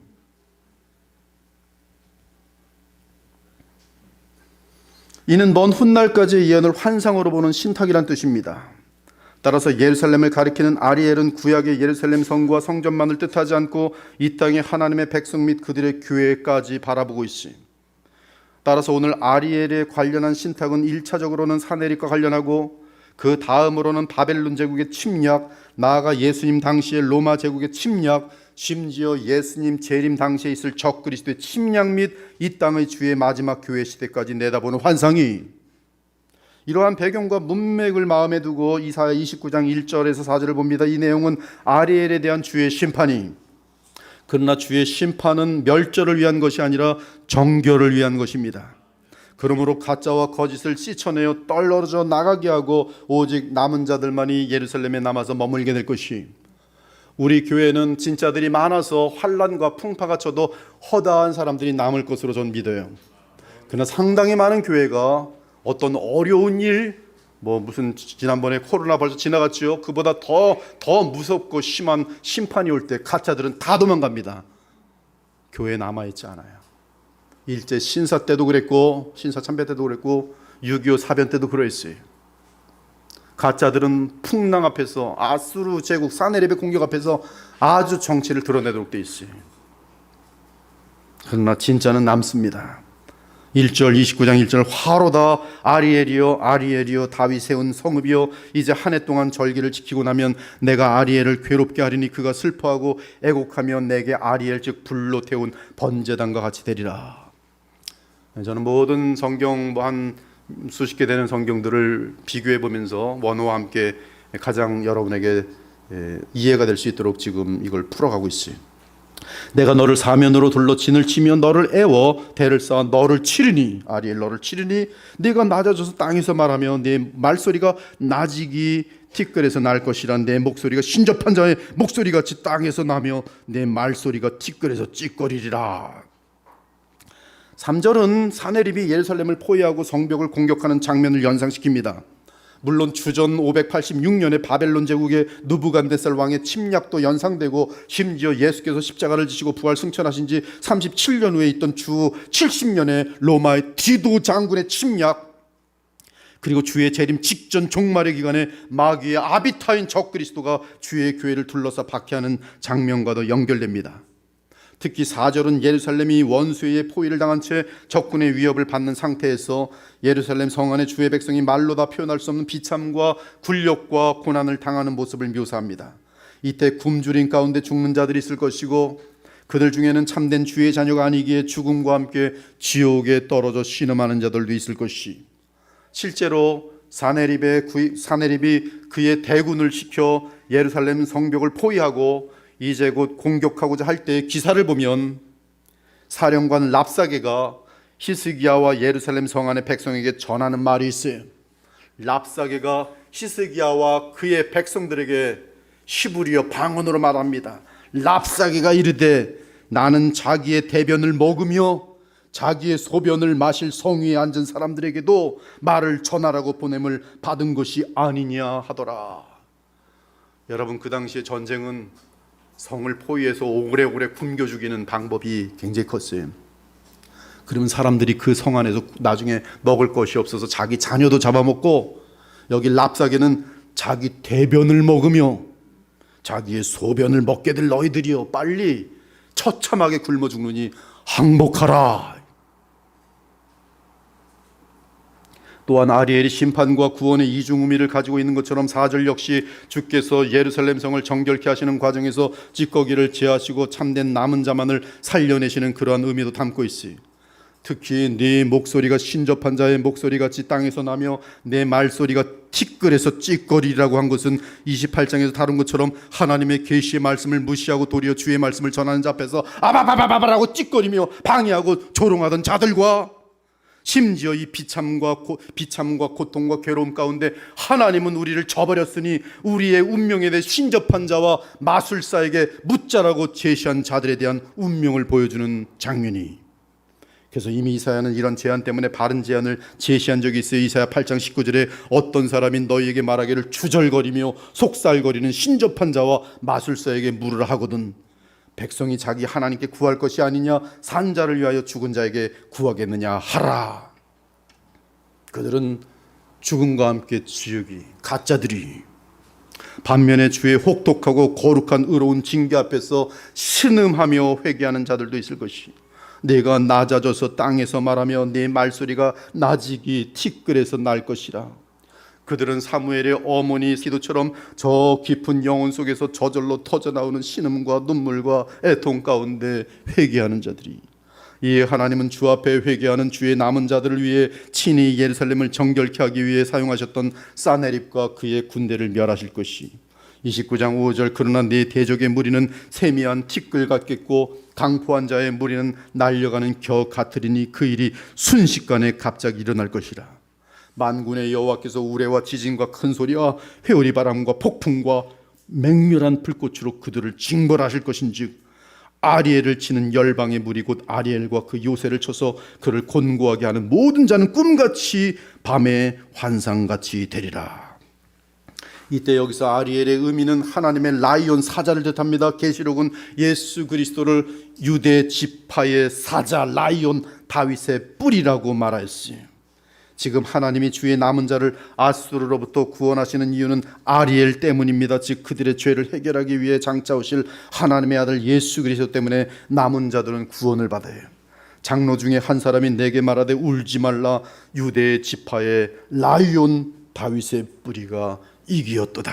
이는 먼 훗날까지의 예언을 환상으로 보는 신탁이란 뜻입니다. 따라서 예루살렘을 가리키는 아리엘은 구약의 예루살렘 성과 성전만을 뜻하지 않고 이 땅의 하나님의 백성 및 그들의 교회까지 바라보고 있어요. 따라서 오늘 아리엘에 관련한 신탁은 1차적으로는 사내립과 관련하고 그 다음으로는 바벨론 제국의 침략, 나아가 예수님 당시의 로마 제국의 침략, 심지어 예수님 재림 당시에 있을 적그리스도의 침략 및 이 땅의 주의 마지막 교회 시대까지 내다보는 환상이, 이러한 배경과 문맥을 마음에 두고 이사야 29장 1절에서 4절을 봅니다. 이 내용은 아리엘에 대한 주의 심판이, 그러나 주의 심판은 멸절을 위한 것이 아니라 정결을 위한 것입니다. 그러므로 가짜와 거짓을 씻어내어 떨어져 나가게 하고 오직 남은 자들만이 예루살렘에 남아서 머물게 될 것이, 우리 교회는 진짜들이 많아서 환란과 풍파가 쳐도 허다한 사람들이 남을 것으로 전 믿어요. 그러나 상당히 많은 교회가 어떤 어려운 일, 무슨 지난번에 코로나 벌써 지나갔죠. 그보다 더 무섭고 심한 심판이 올 때 가짜들은 다 도망갑니다. 교회에 남아있지 않아요. 일제 신사 때도 그랬고, 신사 참배 때도 그랬고, 6.25 사변 때도 그랬어요. 가짜들은 풍랑 앞에서, 아수르 제국 사네립의 공격 앞에서 아주 정체를 드러내도록 돼 있어요. 그러나 진짜는 남습니다. 1절 29장 1절 화로다 아리엘이여 아리엘이여 다윗 세운 성읍이여 이제 한 해 동안 절기를 지키고 나면 내가 아리엘을 괴롭게 하리니 그가 슬퍼하고 애곡하며 내게 아리엘 즉 불로 태운 번제단과 같이 되리라. 저는 모든 성경 한 수십 개 되는 성경들을 비교해 보면서 원어와 함께 가장 여러분에게 이해가 될 수 있도록 지금 이걸 풀어가고 있어요. 내가 너를 사면으로 둘러 진을 치며 너를 애워 대를 쌓아 너를 치르니, 아리엘 너를 치르니 네가 낮아져서 땅에서 말하며 네 말소리가 나지기 티끌에서 날 것이라. 내 목소리가 신접한 자의 목소리같이 땅에서 나며 내 말소리가 티끌에서 찌꺼리리라. 3절은 사네립이 예루살렘을 포위하고 성벽을 공격하는 장면을 연상시킵니다. 물론 주전 586년에 바벨론 제국의 느부갓네살 왕의 침략도 연상되고, 심지어 예수께서 십자가를 지시고 부활 승천하신 지 37년 후에 있던 주 70년에 로마의 디도 장군의 침략, 그리고 주의 재림 직전 종말의 기간에 마귀의 아비타인 적그리스도가 주의 교회를 둘러싸 박해하는 장면과도 연결됩니다. 특히 4절은 예루살렘이 원수의 포위를 당한 채 적군의 위협을 받는 상태에서 예루살렘 성 안의 주의 백성이 말로 다 표현할 수 없는 비참과 굴욕과 고난을 당하는 모습을 묘사합니다. 이때 굶주린 가운데 죽는 자들이 있을 것이고, 그들 중에는 참된 주의 자녀가 아니기에 죽음과 함께 지옥에 떨어져 신음하는 자들도 있을 것이, 실제로 사네립이 그의 대군을 시켜 예루살렘 성벽을 포위하고 이제 곧 공격하고자 할 때 기사를 보면 사령관 랍사게가 히스기야와 예루살렘 성 안의 백성에게 전하는 말이 있어요. 랍사게가 히스기야와 그의 백성들에게 히브리어 방언으로 말합니다. 랍사게가 이르되 나는 자기의 대변을 먹으며 자기의 소변을 마실 성위에 앉은 사람들에게도 말을 전하라고 보냄을 받은 것이 아니냐 하더라. 여러분, 그 당시에 전쟁은 성을 포위해서 오래오래 굶겨 죽이는 방법이 굉장히 컸어요. 그러면 사람들이 그 성 안에서 나중에 먹을 것이 없어서 자기 자녀도 잡아먹고, 여기 랍사게는 자기 대변을 먹으며 자기의 소변을 먹게 될 너희들이여 빨리 처참하게 굶어 죽느니 항복하라. 또한 아리엘이 심판과 구원의 이중 의미를 가지고 있는 것처럼 4절 역시 주께서 예루살렘 성을 정결케 하시는 과정에서 찌꺼기를 제하시고 참된 남은 자만을 살려내시는 그러한 의미도 담고 있어요. 특히 네 목소리가 신접한 자의 목소리같이 땅에서 나며 내 말소리가 티끌에서 찌꺼리라고 한 것은 28장에서 다룬 것처럼 하나님의 계시의 말씀을 무시하고 도리어 주의 말씀을 전하는 자 앞에서 아바바바바라고 찌꺼리며 방해하고 조롱하던 자들과, 심지어 이 비참과 고통과 괴로움 가운데 하나님은 우리를 저버렸으니 우리의 운명에 대해 신접한 자와 마술사에게 묻자라고 제시한 자들에 대한 운명을 보여주는 장면이, 그래서 이미 이사야는 이런 제안 때문에 바른 제안을 제시한 적이 있어요. 이사야 8장 19절에 어떤 사람이 너희에게 말하기를 주절거리며 속살거리는 신접한 자와 마술사에게 물으라 하거든 백성이 자기 하나님께 구할 것이 아니냐, 산 자를 위하여 죽은 자에게 구하겠느냐 하라. 그들은 죽음과 함께 지옥이, 가짜들이 반면에 주의 혹독하고 거룩한 의로운 징계 앞에서 신음하며 회개하는 자들도 있을 것이, 내가 낮아져서 땅에서 말하며 내 말소리가 나직이 티끌에서 날 것이라. 그들은 사무엘의 어머니 기도처럼 저 깊은 영혼 속에서 저절로 터져나오는 신음과 눈물과 애통 가운데 회개하는 자들이, 이에 하나님은 주 앞에 회개하는 주의 남은 자들을 위해 친히 예루살렘을 정결케 하기 위해 사용하셨던 사네립과 그의 군대를 멸하실 것이. 29장 5절 그러나 네 대적의 무리는 세미한 티끌 같겠고 강포한 자의 무리는 날려가는 겨 같으리니 그 일이 순식간에 갑자기 일어날 것이라. 만군의 여호와께서 우레와 지진과 큰 소리와 회오리 바람과 폭풍과 맹렬한 불꽃으로 그들을 징벌하실 것인즉 아리엘을 치는 열방의 무리 곧 아리엘과 그 요새를 쳐서 그를 곤고하게 하는 모든 자는 꿈같이 밤에 환상같이 되리라. 이때 여기서 아리엘의 의미는 하나님의 라이온 사자를 뜻합니다. 계시록은 예수 그리스도를 유대 지파의 사자 라이온 다윗의 뿔이라고 말하였어요. 지금 하나님이 주의 남은 자를 아수르로부터 구원하시는 이유는 아리엘 때문입니다. 즉 그들의 죄를 해결하기 위해 장차 오실 하나님의 아들 예수 그리스도 때문에 남은 자들은 구원을 받아요. 장로 중에 한 사람이 내게 말하되 울지 말라, 유대 지파의 라이온 다윗의 뿌리가 이기었도다.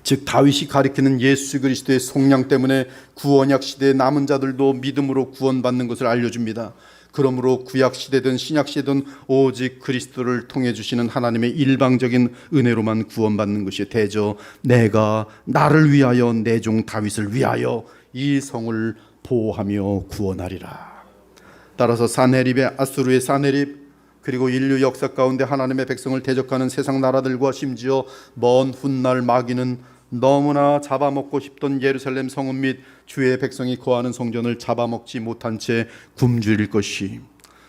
즉 다윗이 가리키는 예수 그리스도의 속량 때문에 구원약 시대의 남은 자들도 믿음으로 구원받는 것을 알려줍니다. 그러므로 구약 시대든 신약 시대든 오직 그리스도를 통해 주시는 하나님의 일방적인 은혜로만 구원받는 것이 대저 내가 나를 위하여 내 종 다윗을 위하여 이 성을 보호하며 구원하리라. 따라서 사네립의 아수르의 사네립, 그리고 인류 역사 가운데 하나님의 백성을 대적하는 세상 나라들과 심지어 먼 훗날 마귀는 너무나 잡아먹고 싶던 예루살렘 성읍 및 주의 백성이 거하는 성전을 잡아먹지 못한 채 굶주릴 것이,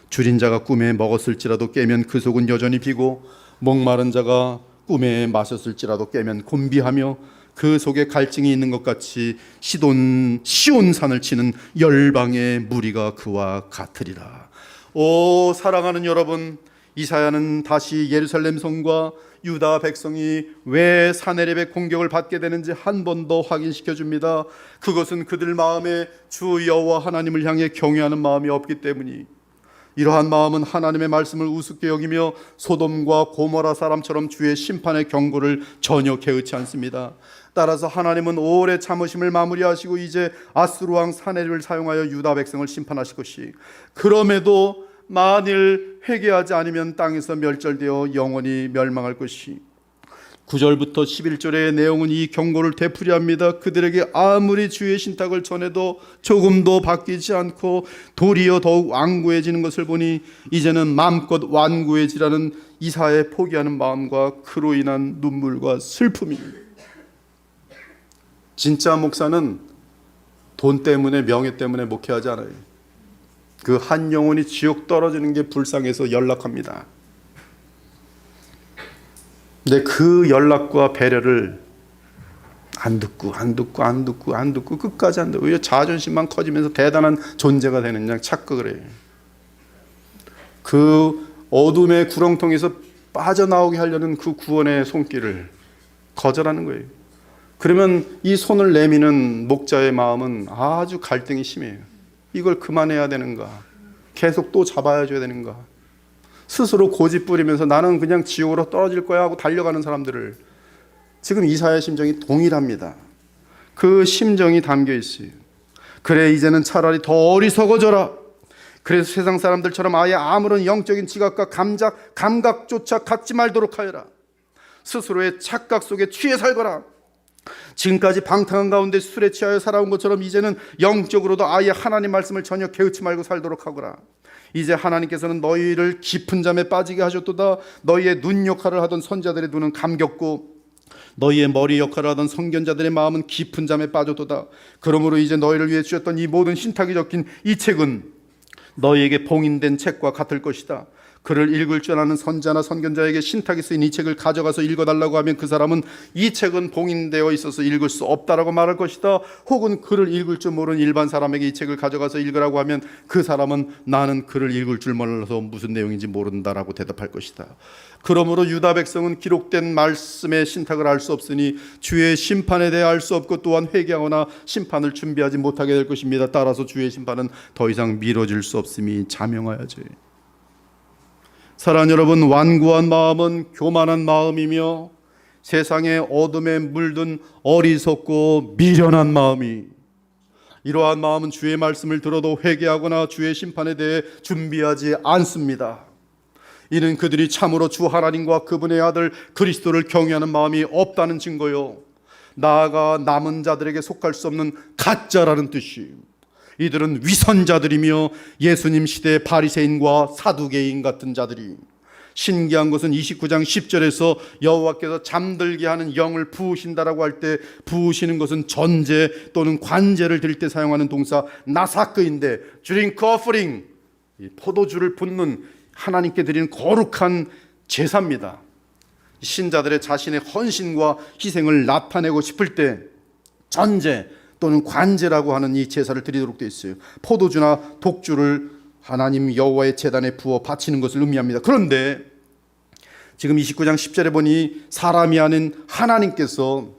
줄인 자가 꿈에 먹었을지라도 깨면 그 속은 여전히 비고 목마른 자가 꿈에 마셨을지라도 깨면 곤비하며 그 속에 갈증이 있는 것 같이 시온산을 치는 열방의 무리가 그와 같으리라. 오 사랑하는 여러분, 이사야는 다시 예루살렘 성과 유다 백성이 왜 사네립의 공격을 받게 되는지 한 번 더 확인시켜 줍니다. 그것은 그들 마음에 주 여호와 하나님을 향해 경외하는 마음이 없기 때문이. 이러한 마음은 하나님의 말씀을 우습게 여기며 소돔과 고모라 사람처럼 주의 심판의 경고를 전혀 개의치 않습니다. 따라서 하나님은 오래 참으심을 마무리하시고 이제 아수르 왕 사네립을 사용하여 유다 백성을 심판하실 것이, 그럼에도 만일 회개하지 않으면 땅에서 멸절되어 영원히 멸망할 것이. 9절부터 11절의 내용은 이 경고를 되풀이합니다. 그들에게 아무리 주의 신탁을 전해도 조금도 바뀌지 않고 도리어 더욱 완고해지는 것을 보니 이제는 마음껏 완고해지라는 이사야의 포기하는 마음과 그로 인한 눈물과 슬픔이. 진짜 목사는 돈 때문에 명예 때문에 목회하지 않아요. 그 한 영혼이 지옥 떨어지는 게 불쌍해서 연락합니다. 근데 그 연락과 배려를 안 듣고 끝까지 안 듣고 오히려 자존심만 커지면서 대단한 존재가 되는 그냥 착각을 해요. 그 어둠의 구렁텅이에서 빠져나오게 하려는 그 구원의 손길을 거절하는 거예요. 그러면 이 손을 내미는 목자의 마음은 아주 갈등이 심해요. 이걸 그만해야 되는가? 계속 또 잡아줘야 되는가? 스스로 고집 부리면서 나는 그냥 지옥으로 떨어질 거야 하고 달려가는 사람들을, 지금 이사야의 심정이 동일합니다. 그 심정이 담겨 있어요. 그래 이제는 차라리 더 어리석어져라. 그래서 세상 사람들처럼 아예 아무런 영적인 지각과 감각조차 갖지 말도록 하여라. 스스로의 착각 속에 취해 살거라. 지금까지 방탕한 가운데 술에 취하여 살아온 것처럼 이제는 영적으로도 아예 하나님 말씀을 전혀 개의치 말고 살도록 하거라. 이제 하나님께서는 너희를 깊은 잠에 빠지게 하셨도다. 너희의 눈 역할을 하던 선자들의 눈은 감겼고 너희의 머리 역할을 하던 선견자들의 마음은 깊은 잠에 빠졌도다. 그러므로 이제 너희를 위해 주셨던 이 모든 신탁이 적힌 이 책은 너희에게 봉인된 책과 같을 것이다. 그를 읽을 줄 아는 선자나 선견자에게 신탁이 쓰인 이 책을 가져가서 읽어달라고 하면 그 사람은 이 책은 봉인되어 있어서 읽을 수 없다라고 말할 것이다. 혹은 그를 읽을 줄 모르는 일반 사람에게 이 책을 가져가서 읽으라고 하면 그 사람은 나는 그를 읽을 줄 몰라서 무슨 내용인지 모른다라고 대답할 것이다. 그러므로 유다 백성은 기록된 말씀의 신탁을 알 수 없으니 주의 심판에 대해 알 수 없고 또한 회개하거나 심판을 준비하지 못하게 될 것입니다. 따라서 주의 심판은 더 이상 미뤄질 수 없음이 자명하여져요. 사랑하는 여러분, 완고한 마음은 교만한 마음이며 세상의 어둠에 물든 어리석고 미련한 마음이, 이러한 마음은 주의 말씀을 들어도 회개하거나 주의 심판에 대해 준비하지 않습니다. 이는 그들이 참으로 주 하나님과 그분의 아들 그리스도를 경외하는 마음이 없다는 증거요, 나아가 남은 자들에게 속할 수 없는 가짜라는 뜻이, 이들은 위선자들이며 예수님 시대의 바리새인과 사두개인 같은 자들이, 신기한 것은 29장 10절에서 여호와께서 잠들게 하는 영을 부으신다라고 할 때 부으시는 것은 전제 또는 관제를 드릴 때 사용하는 동사 나사크인데, drink offering, 포도주를 붓는 하나님께 드리는 거룩한 제사입니다. 신자들의 자신의 헌신과 희생을 나타내고 싶을 때 전제 또는 관제라고 하는 이 제사를 드리도록 되어 있어요. 포도주나 독주를 하나님 여호와의 제단에 부어 바치는 것을 의미합니다. 그런데 지금 29장 10절에 보니 사람이 아닌 하나님께서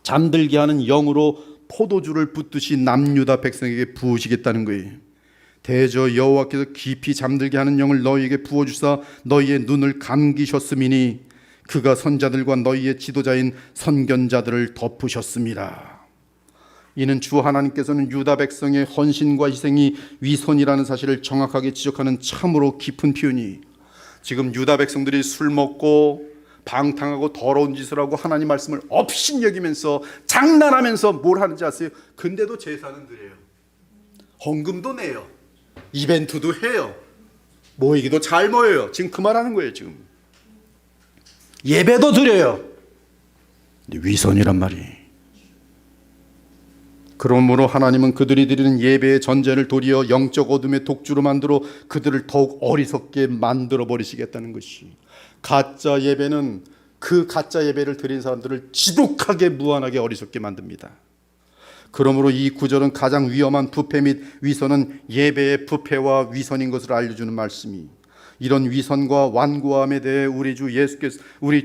잠들게 하는 영으로 포도주를 붓듯이 남유다 백성에게 부으시겠다는 거예요. 대저 여호와께서 깊이 잠들게 하는 영을 너희에게 부어주사 너희의 눈을 감기셨음이니 그가 선자들과 너희의 지도자인 선견자들을 덮으셨습니다. 이는 주 하나님께서는 유다 백성의 헌신과 희생이 위선이라는 사실을 정확하게 지적하는 참으로 깊은 표현이, 지금 유다 백성들이 술 먹고 방탕하고 더러운 짓을 하고 하나님 말씀을 업신여기면서 장난하면서 뭘 하는지 아세요? 근데도 제사는 드려요. 헌금도 내요. 이벤트도 해요. 모이기도 잘 모여요. 지금 그 말하는 거예요. 지금 예배도 드려요. 위선이란 말이. 그러므로 하나님은 그들이 드리는 예배의 전제를 도리어 영적 어둠의 독주로 만들어 그들을 더욱 어리석게 만들어 버리시겠다는 것이, 가짜 예배는 그 가짜 예배를 드린 사람들을 지독하게 무한하게 어리석게 만듭니다. 그러므로 이 구절은 가장 위험한 부패 및 위선은 예배의 부패와 위선인 것을 알려주는 말씀이, 이런 위선과 완고함에 대해 우리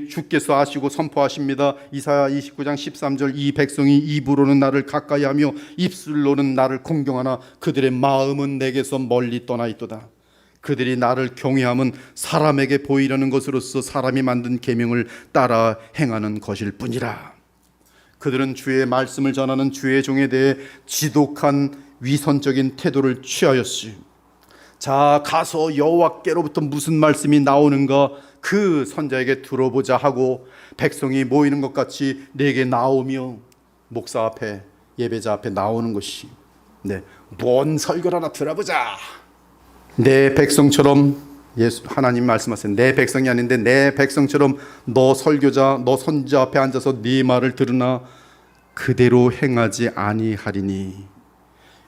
주께서 아시고 선포하십니다. 이사야 29장 13절, 이 백성이 입으로는 나를 가까이하며 입술로는 나를 공경하나 그들의 마음은 내게서 멀리 떠나 있도다. 그들이 나를 경외함은 사람에게 보이려는 것으로서 사람이 만든 계명을 따라 행하는 것일 뿐이라. 그들은 주의 말씀을 전하는 주의 종에 대해 지독한 위선적인 태도를 취하였지. 자, 가서 여호와께로부터 무슨 말씀이 나오는가 그 선자에게 들어보자 하고 백성이 모이는 것 같이 내게 나오며 목사 앞에, 예배자 앞에 나오는 것이, 뭔 설교를 하나 들어보자. 내 백성처럼, 하나님 말씀하세요. 내 백성이 아닌데 내 백성처럼 너 설교자, 너 선자 앞에 앉아서 네 말을 들으나 그대로 행하지 아니하리니,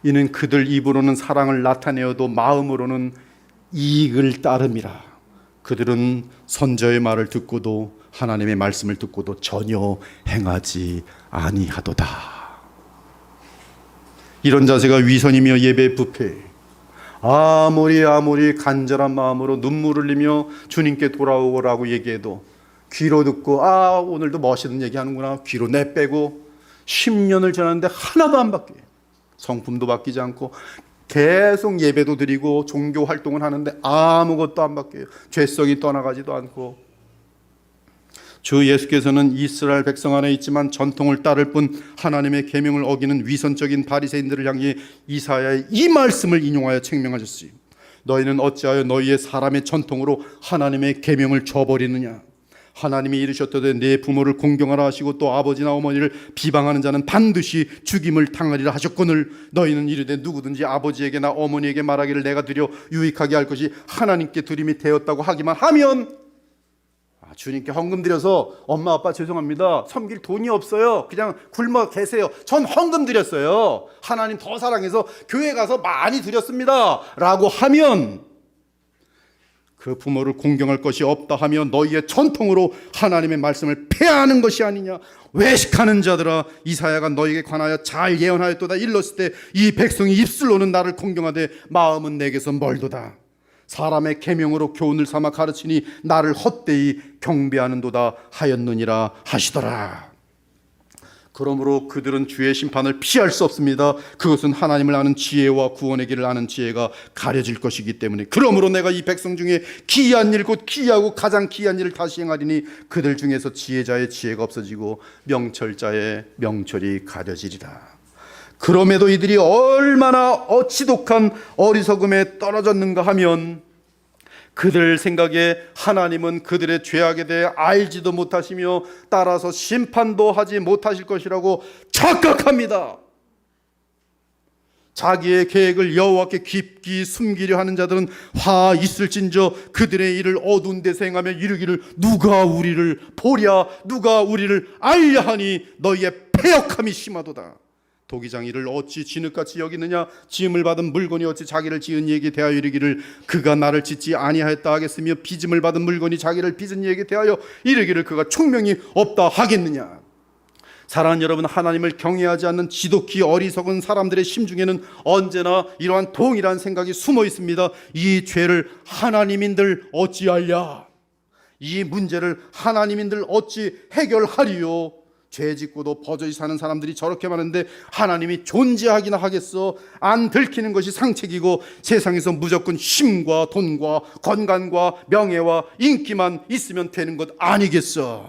이는 그들 입으로는 사랑을 나타내어도 마음으로는 이익을 따름이라. 그들은 선자의 말을 듣고도 하나님의 말씀을 듣고도 전혀 행하지 아니하도다. 이런 자세가 위선이며 예배 부패. 아무리 간절한 마음으로 눈물을 흘리며 주님께 돌아오라고 얘기해도 귀로 듣고 오늘도 멋있는 얘기하는구나 귀로 내빼고 10년을 지났는데 하나도 안 바뀌어요. 성품도 바뀌지 않고 계속 예배도 드리고 종교 활동을 하는데 아무것도 안 바뀌어요. 죄성이 떠나가지도 않고. 주 예수께서는 이스라엘 백성 안에 있지만 전통을 따를 뿐 하나님의 계명을 어기는 위선적인 바리새인들을 향해 이사야의 이 말씀을 인용하여 책명하셨으니, 너희는 어찌하여 너희의 사람의 전통으로 하나님의 계명을 저버리느냐. 하나님이 이르셨도되 내 부모를 공경하라 하시고 또 아버지나 어머니를 비방하는 자는 반드시 죽임을 당하리라 하셨거늘, 너희는 이르되 누구든지 아버지에게나 어머니에게 말하기를 내가 드려 유익하게 할 것이 하나님께 드림이 되었다고 하기만 하면, 주님께 헌금 드려서 엄마 아빠 죄송합니다, 섬길 돈이 없어요, 그냥 굶어 계세요, 전 헌금 드렸어요, 하나님 더 사랑해서 교회 가서 많이 드렸습니다 라고 하면, 그 부모를 공경할 것이 없다 하며 너희의 전통으로 하나님의 말씀을 폐하는 것이 아니냐. 외식하는 자들아, 이사야가 너희에게 관하여 잘 예언하였도다. 일렀을 때 이 백성이 입술로는 나를 공경하되 마음은 내게서 멀도다. 사람의 계명으로 교훈을 삼아 가르치니 나를 헛되이 경배하는도다 하였느니라 하시더라. 그러므로 그들은 주의 심판을 피할 수 없습니다. 그것은 하나님을 아는 지혜와 구원의 길을 아는 지혜가 가려질 것이기 때문에. 그러므로 내가 이 백성 중에 기이한 일, 곧 기이하고 가장 기이한 일을 다시 행하리니 그들 중에서 지혜자의 지혜가 없어지고 명철자의 명철이 가려지리라. 그럼에도 이들이 얼마나 어치독한 어리석음에 떨어졌는가 하면 그들 생각에 하나님은 그들의 죄악에 대해 알지도 못하시며 따라서 심판도 하지 못하실 것이라고 착각합니다. 자기의 계획을 여호와께 깊이 숨기려 하는 자들은 화 있을진저 그들의 일을 어두운 데서 행하며 이르기를 누가 우리를 보랴 누가 우리를 알려 하니 너희의 패역함이 심하도다. 도기장 이를 어찌 진흙같이 여기느냐. 지음을 받은 물건이 어찌 자기를 지은 이에게 대하여 이르기를 그가 나를 짓지 아니하였다 하겠으며 빚음을 받은 물건이 자기를 빚은 이에게 대하여 이르기를 그가 총명이 없다 하겠느냐. 사랑하는 여러분, 하나님을 경외하지 않는 지독히 어리석은 사람들의 심중에는 언제나 이러한 동일한 생각이 숨어 있습니다. 이 죄를 하나님인들 어찌 알랴. 이 문제를 하나님인들 어찌 해결하리요. 죄 짓고도 버젓이 사는 사람들이 저렇게 많은데 하나님이 존재하기나 하겠어. 안 들키는 것이 상책이고 세상에서 무조건 힘과 돈과 건강과 명예와 인기만 있으면 되는 것 아니겠어.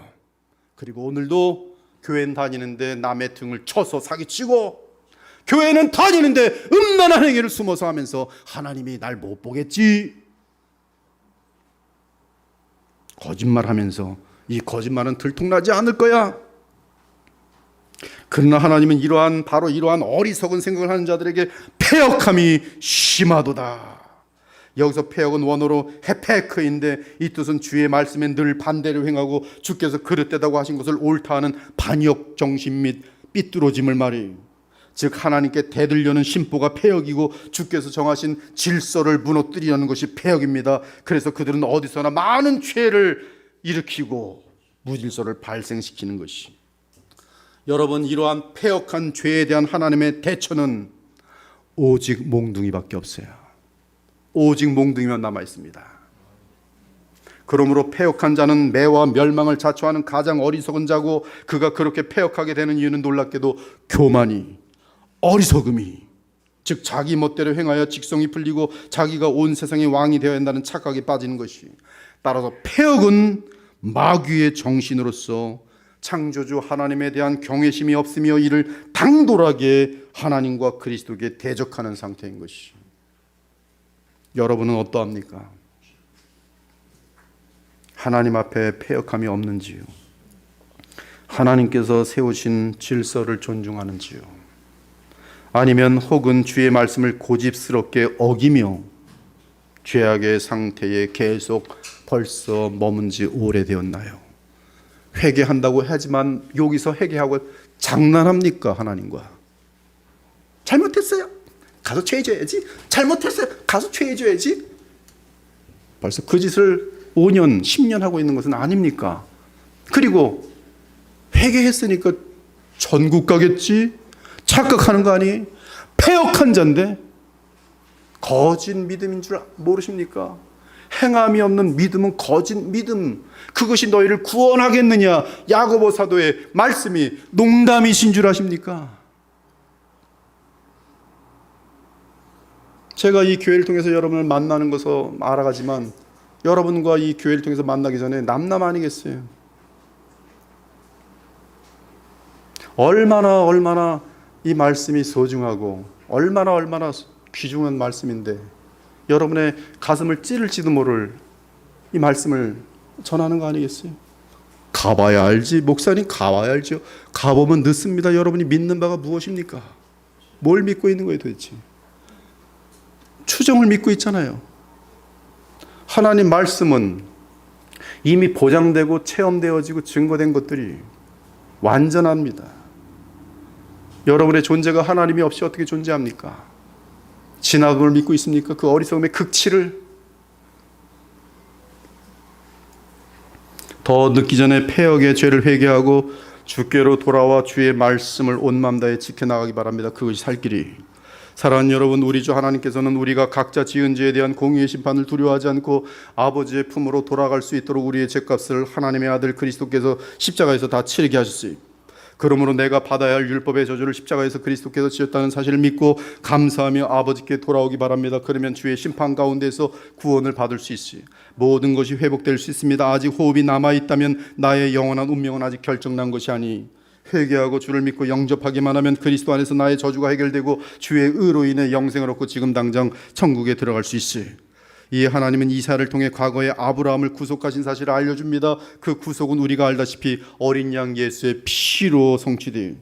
그리고 오늘도 교회는 다니는데 남의 등을 쳐서 사기치고, 교회는 다니는데 음란한 행위를 숨어서 하면서 하나님이 날 못 보겠지. 거짓말하면서 이 거짓말은 들통나지 않을 거야. 그러나 하나님은 바로 이러한 어리석은 생각을 하는 자들에게 패역함이 심하도다. 여기서 패역은 원어로 헤페크인데 이 뜻은 주의 말씀에 늘 반대로 행하고 주께서 그릇되다고 하신 것을 옳다 하는 반역 정신 및 삐뚤어짐을 말해요. 즉 하나님께 대들려는 심보가 패역이고 주께서 정하신 질서를 무너뜨리려는 것이 패역입니다. 그래서 그들은 어디서나 많은 죄를 일으키고 무질서를 발생시키는 것이. 여러분, 이러한 패역한 죄에 대한 하나님의 대처는 오직 몽둥이밖에 없어요. 오직 몽둥이만 남아 있습니다. 그러므로 패역한 자는 매와 멸망을 자초하는 가장 어리석은 자고, 그가 그렇게 패역하게 되는 이유는 놀랍게도 교만이, 어리석음이, 즉 자기 멋대로 행하여 직성이 풀리고 자기가 온 세상의 왕이 되어야 한다는 착각에 빠지는 것이. 따라서 패역은 마귀의 정신으로서 창조주 하나님에 대한 경외심이 없으며 이를 당돌하게 하나님과 그리스도께 대적하는 상태인 것이. 여러분은 어떠합니까? 하나님 앞에 패역함이 없는지요? 하나님께서 세우신 질서를 존중하는지요? 아니면 혹은 주의 말씀을 고집스럽게 어기며 죄악의 상태에 계속 벌써 머문 지 오래되었나요? 회개한다고 하지만 여기서 회개하고 장난합니까? 하나님과 잘못했어요, 가서 죄해줘야지. 잘못했어요, 가서 죄해줘야지. 벌써 그 짓을 5년 10년 하고 있는 것은 아닙니까? 그리고 회개했으니까 천국 가겠지 착각하는 거 아니? 패역한 자인데 거짓 믿음인 줄 모르십니까? 행함이 없는 믿음은 거짓 믿음. 그것이 너희를 구원하겠느냐? 야고보 사도의 말씀이 농담이신 줄 아십니까? 제가 이 교회를 통해서 여러분을 만나는 것을 알아가지만 여러분과 이 교회를 통해서 만나기 전에 남남 아니겠어요? 얼마나 이 말씀이 소중하고 얼마나 귀중한 말씀인데 여러분의 가슴을 찌를지도 모를 이 말씀을 전하는 거 아니겠어요? 가봐야 알지. 목사님 가봐야 알죠. 가보면 늦습니다. 여러분이 믿는 바가 무엇입니까? 뭘 믿고 있는 거예요 도대체? 추정을 믿고 있잖아요. 하나님 말씀은 이미 보장되고 체험되어지고 증거된 것들이 완전합니다. 여러분의 존재가 하나님이 없이 어떻게 존재합니까? 진학을 믿고 있습니까? 그 어리석음의 극치를. 더 늦기 전에 패역의 죄를 회개하고 주께로 돌아와 주의 말씀을 온 마음 다해 지켜나가기 바랍니다. 그것이 살 길이. 사랑하는 여러분, 우리 주 하나님께서는 우리가 각자 지은 죄에 대한 공의의 심판을 두려워하지 않고 아버지의 품으로 돌아갈 수 있도록 우리의 죄값을 하나님의 아들 그리스도께서 십자가에서 다 치르게 하셨어요. 그러므로 내가 받아야 할 율법의 저주를 십자가에서 그리스도께서 지었다는 사실을 믿고 감사하며 아버지께 돌아오기 바랍니다. 그러면 주의 심판 가운데서 구원을 받을 수 있어요. 모든 것이 회복될 수 있습니다. 아직 호흡이 남아있다면 나의 영원한 운명은 아직 결정난 것이 아니, 회개하고 주를 믿고 영접하기만 하면 그리스도 안에서 나의 저주가 해결되고 주의 의로 인해 영생을 얻고 지금 당장 천국에 들어갈 수 있어요. 이에 하나님은 이사야를 통해 과거에 아브라함을 구속하신 사실을 알려줍니다. 그 구속은 우리가 알다시피 어린 양 예수의 피로 성취돼요.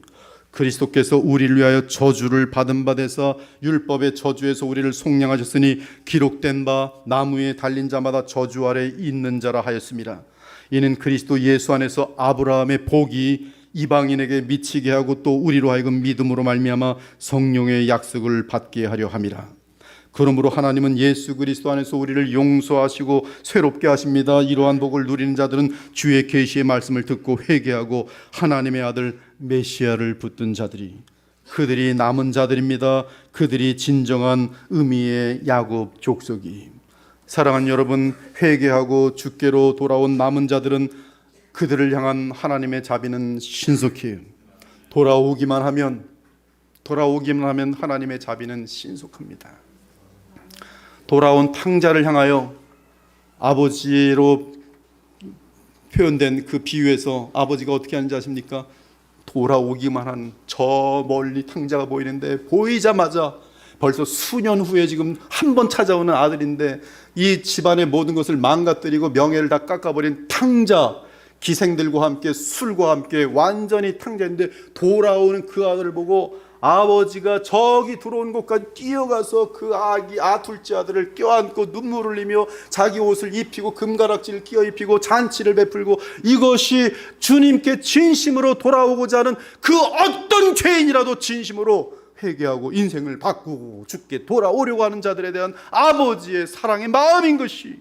그리스도께서 우리를 위하여 저주를 받은 바 되사 율법의 저주에서 우리를 속량하셨으니 기록된 바 나무에 달린 자마다 저주 아래 있는 자라 하였습니다. 이는 그리스도 예수 안에서 아브라함의 복이 이방인에게 미치게 하고 또 우리로 하여금 믿음으로 말미암아 성령의 약속을 받게 하려 함이라. 그러므로 하나님은 예수 그리스도 안에서 우리를 용서하시고 새롭게 하십니다. 이러한 복을 누리는 자들은 주의 계시의 말씀을 듣고 회개하고 하나님의 아들 메시아를 붙든 자들이, 그들이 남은 자들입니다. 그들이 진정한 의미의 야곱 족속이. 사랑하는 여러분, 회개하고 주께로 돌아온 남은 자들은 그들을 향한 하나님의 자비는 신속해요. 돌아오기만 하면 하나님의 자비는 신속합니다. 돌아온 탕자를 향하여 아버지로 표현된 그 비유에서 아버지가 어떻게 하는지 아십니까? 돌아오기만 한 저 멀리 탕자가 보이는데 보이자마자 벌써 수년 후에 지금 한 번 찾아오는 아들인데 이 집안의 모든 것을 망가뜨리고 명예를 다 깎아버린 탕자, 기생들과 함께 술과 함께 완전히 탕자인데 돌아오는 그 아들을 보고 아버지가 저기 들어온 곳까지 뛰어가서 그 둘째 아들을 껴안고 눈물을 흘리며 자기 옷을 입히고 금가락지를 끼어 입히고 잔치를 베풀고, 이것이 주님께 진심으로 돌아오고자 하는 그 어떤 죄인이라도 진심으로 회개하고 인생을 바꾸고 주께 돌아오려고 하는 자들에 대한 아버지의 사랑의 마음인 것이.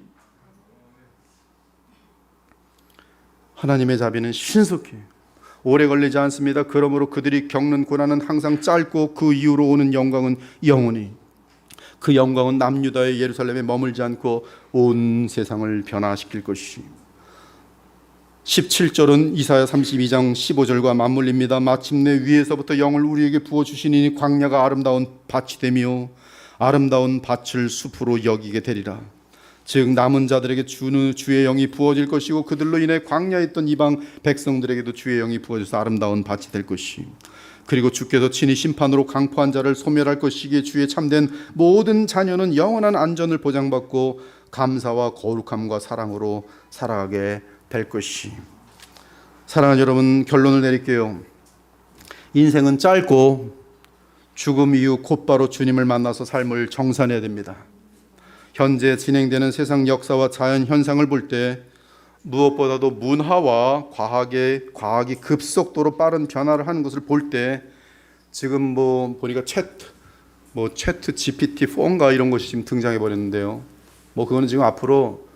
하나님의 자비는 신속해요. 오래 걸리지 않습니다. 그러므로 그들이 겪는 고난은 항상 짧고 그 이후로 오는 영광은 영원히, 그 영광은 남유다의 예루살렘에 머물지 않고 온 세상을 변화시킬 것이. 17절은 이사야 32장 15절과 맞물립니다. 마침내 위에서부터 영을 우리에게 부어주시니 광야가 아름다운 밭이 되며 아름다운 밭을 숲으로 여기게 되리라. 즉 남은 자들에게 주의 영이 부어질 것이고 그들로 인해 광야에 있던 이방 백성들에게도 주의 영이 부어져서 아름다운 밭이 될 것이. 그리고 주께서 친히 심판으로 강포한 자를 소멸할 것이기에 주의 참된 모든 자녀는 영원한 안전을 보장받고 감사와 거룩함과 사랑으로 살아가게 될 것이. 사랑하는 여러분, 결론을 내릴게요. 인생은 짧고 죽음 이후 곧바로 주님을 만나서 삶을 정산해야 됩니다. 현재 진행되는 세상 역사와 자연 현상을 볼 때 무엇보다도 문화와 과학이 급속도로 빠른 변화를 하는 것을 볼 때 지금 보니까 채트 GPT-4인가 이런 것이 지금 등장해 버렸는데요. 그거는 지금 앞으로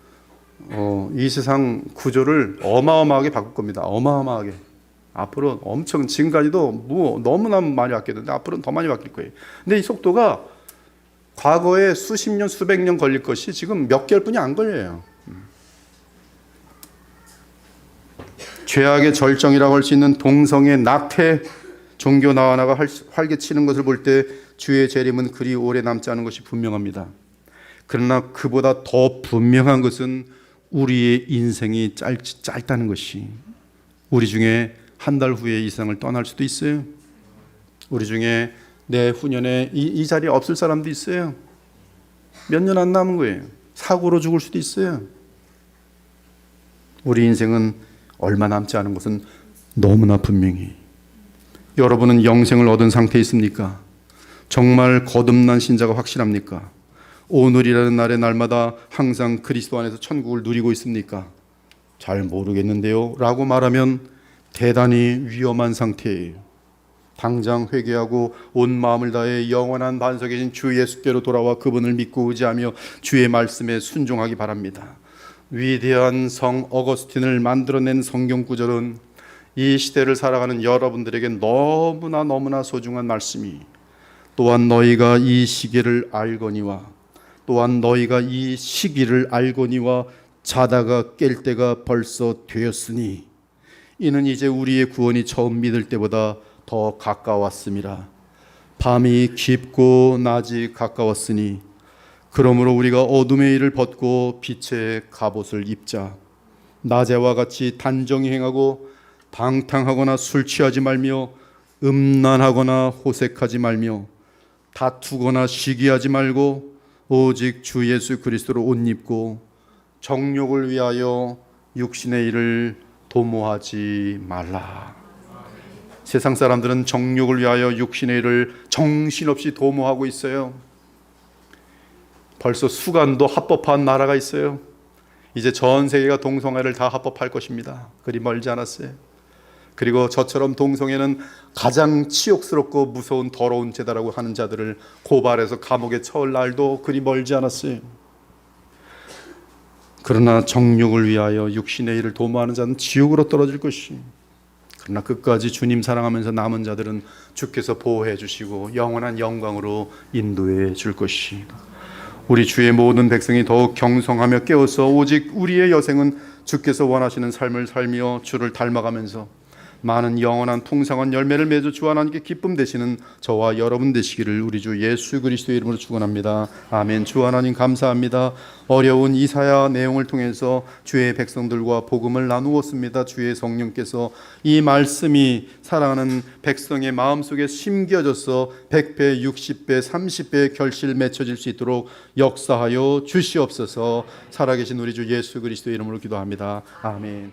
이 세상 구조를 어마어마하게 바꿀 겁니다. 어마어마하게. 앞으로 엄청, 지금까지도 너무나 많이 바뀌었는데 앞으로는 더 많이 바뀔 거예요. 근데 이 속도가 과거에 수십 년, 수백 년 걸릴 것이 지금 몇 개월뿐이 안 걸려요. 죄악의 절정이라고 할 수 있는 동성애, 낙태, 종교 나와나가 활개치는 것을 볼 때 주의 재림은 그리 오래 남지 않은 것이 분명합니다. 그러나 그보다 더 분명한 것은 우리의 인생이 짧다는 것이. 우리 중에 한 달 후에 이 세상을 떠날 수도 있어요. 우리 중에 내후년에 이 자리에 없을 사람도 있어요. 몇 년 안 남은 거예요. 사고로 죽을 수도 있어요. 우리 인생은 얼마 남지 않은 것은 너무나 분명히. 여러분은 영생을 얻은 상태에 있습니까? 정말 거듭난 신자가 확실합니까? 오늘이라는 날의 날마다 항상 그리스도 안에서 천국을 누리고 있습니까? 잘 모르겠는데요 라고 말하면 대단히 위험한 상태예요. 당장 회개하고 온 마음을 다해 영원한 반석에 계신 주 예수께로 돌아와 그분을 믿고 의지하며 주의 말씀에 순종하기 바랍니다. 위대한 성 어거스틴을 만들어낸 성경 구절은 이 시대를 살아가는 여러분들에게 너무나 소중한 말씀이, 또한 너희가 이 시기를 알거니와, 또한 너희가 이 시기를 알거니와 자다가 깰 때가 벌써 되었으니 이는 이제 우리의 구원이 처음 믿을 때보다 더 가까웠습니다. 밤이 깊고 낮이 가까웠으니 그러므로 우리가 어둠의 일을 벗고 빛의 갑옷을 입자. 낮에와 같이 단정히 행하고 방탕하거나 술 취하지 말며 음란하거나 호색하지 말며 다투거나 시기하지 말고 오직 주 예수 그리스도로 옷 입고 정욕을 위하여 육신의 일을 도모하지 말라. 세상 사람들은 정욕을 위하여 육신의 일을 정신없이 도모하고 있어요. 벌써 수간도 합법화한 나라가 있어요. 이제 전 세계가 동성애를 다 합법할 것입니다. 그리 멀지 않았어요. 그리고 저처럼 동성애는 가장 치욕스럽고 무서운 더러운 죄다라고 하는 자들을 고발해서 감옥에 처할 날도 그리 멀지 않았어요. 그러나 정욕을 위하여 육신의 일을 도모하는 자는 지옥으로 떨어질 것이, 그러나 끝까지 주님 사랑하면서 남은 자들은 주께서 보호해 주시고 영원한 영광으로 인도해 줄 것이, 우리 주의 모든 백성이 더욱 경성하며 깨어서 오직 우리의 여생은 주께서 원하시는 삶을 살며 주를 닮아가면서 많은 영원한 통상한 열매를 맺어 주 하나님께 기쁨 되시는 저와 여러분 되시기를 우리 주 예수 그리스도의 이름으로 축원합니다. 아멘. 주 하나님 감사합니다. 어려운 이사야 내용을 통해서 주의 백성들과 복음을 나누었습니다. 주의 성령께서 이 말씀이 사랑하는 백성의 마음속에 심겨져서 100배, 60배, 30배의 결실 맺혀질 수 있도록 역사하여 주시옵소서. 살아계신 우리 주 예수 그리스도의 이름으로 기도합니다. 아멘.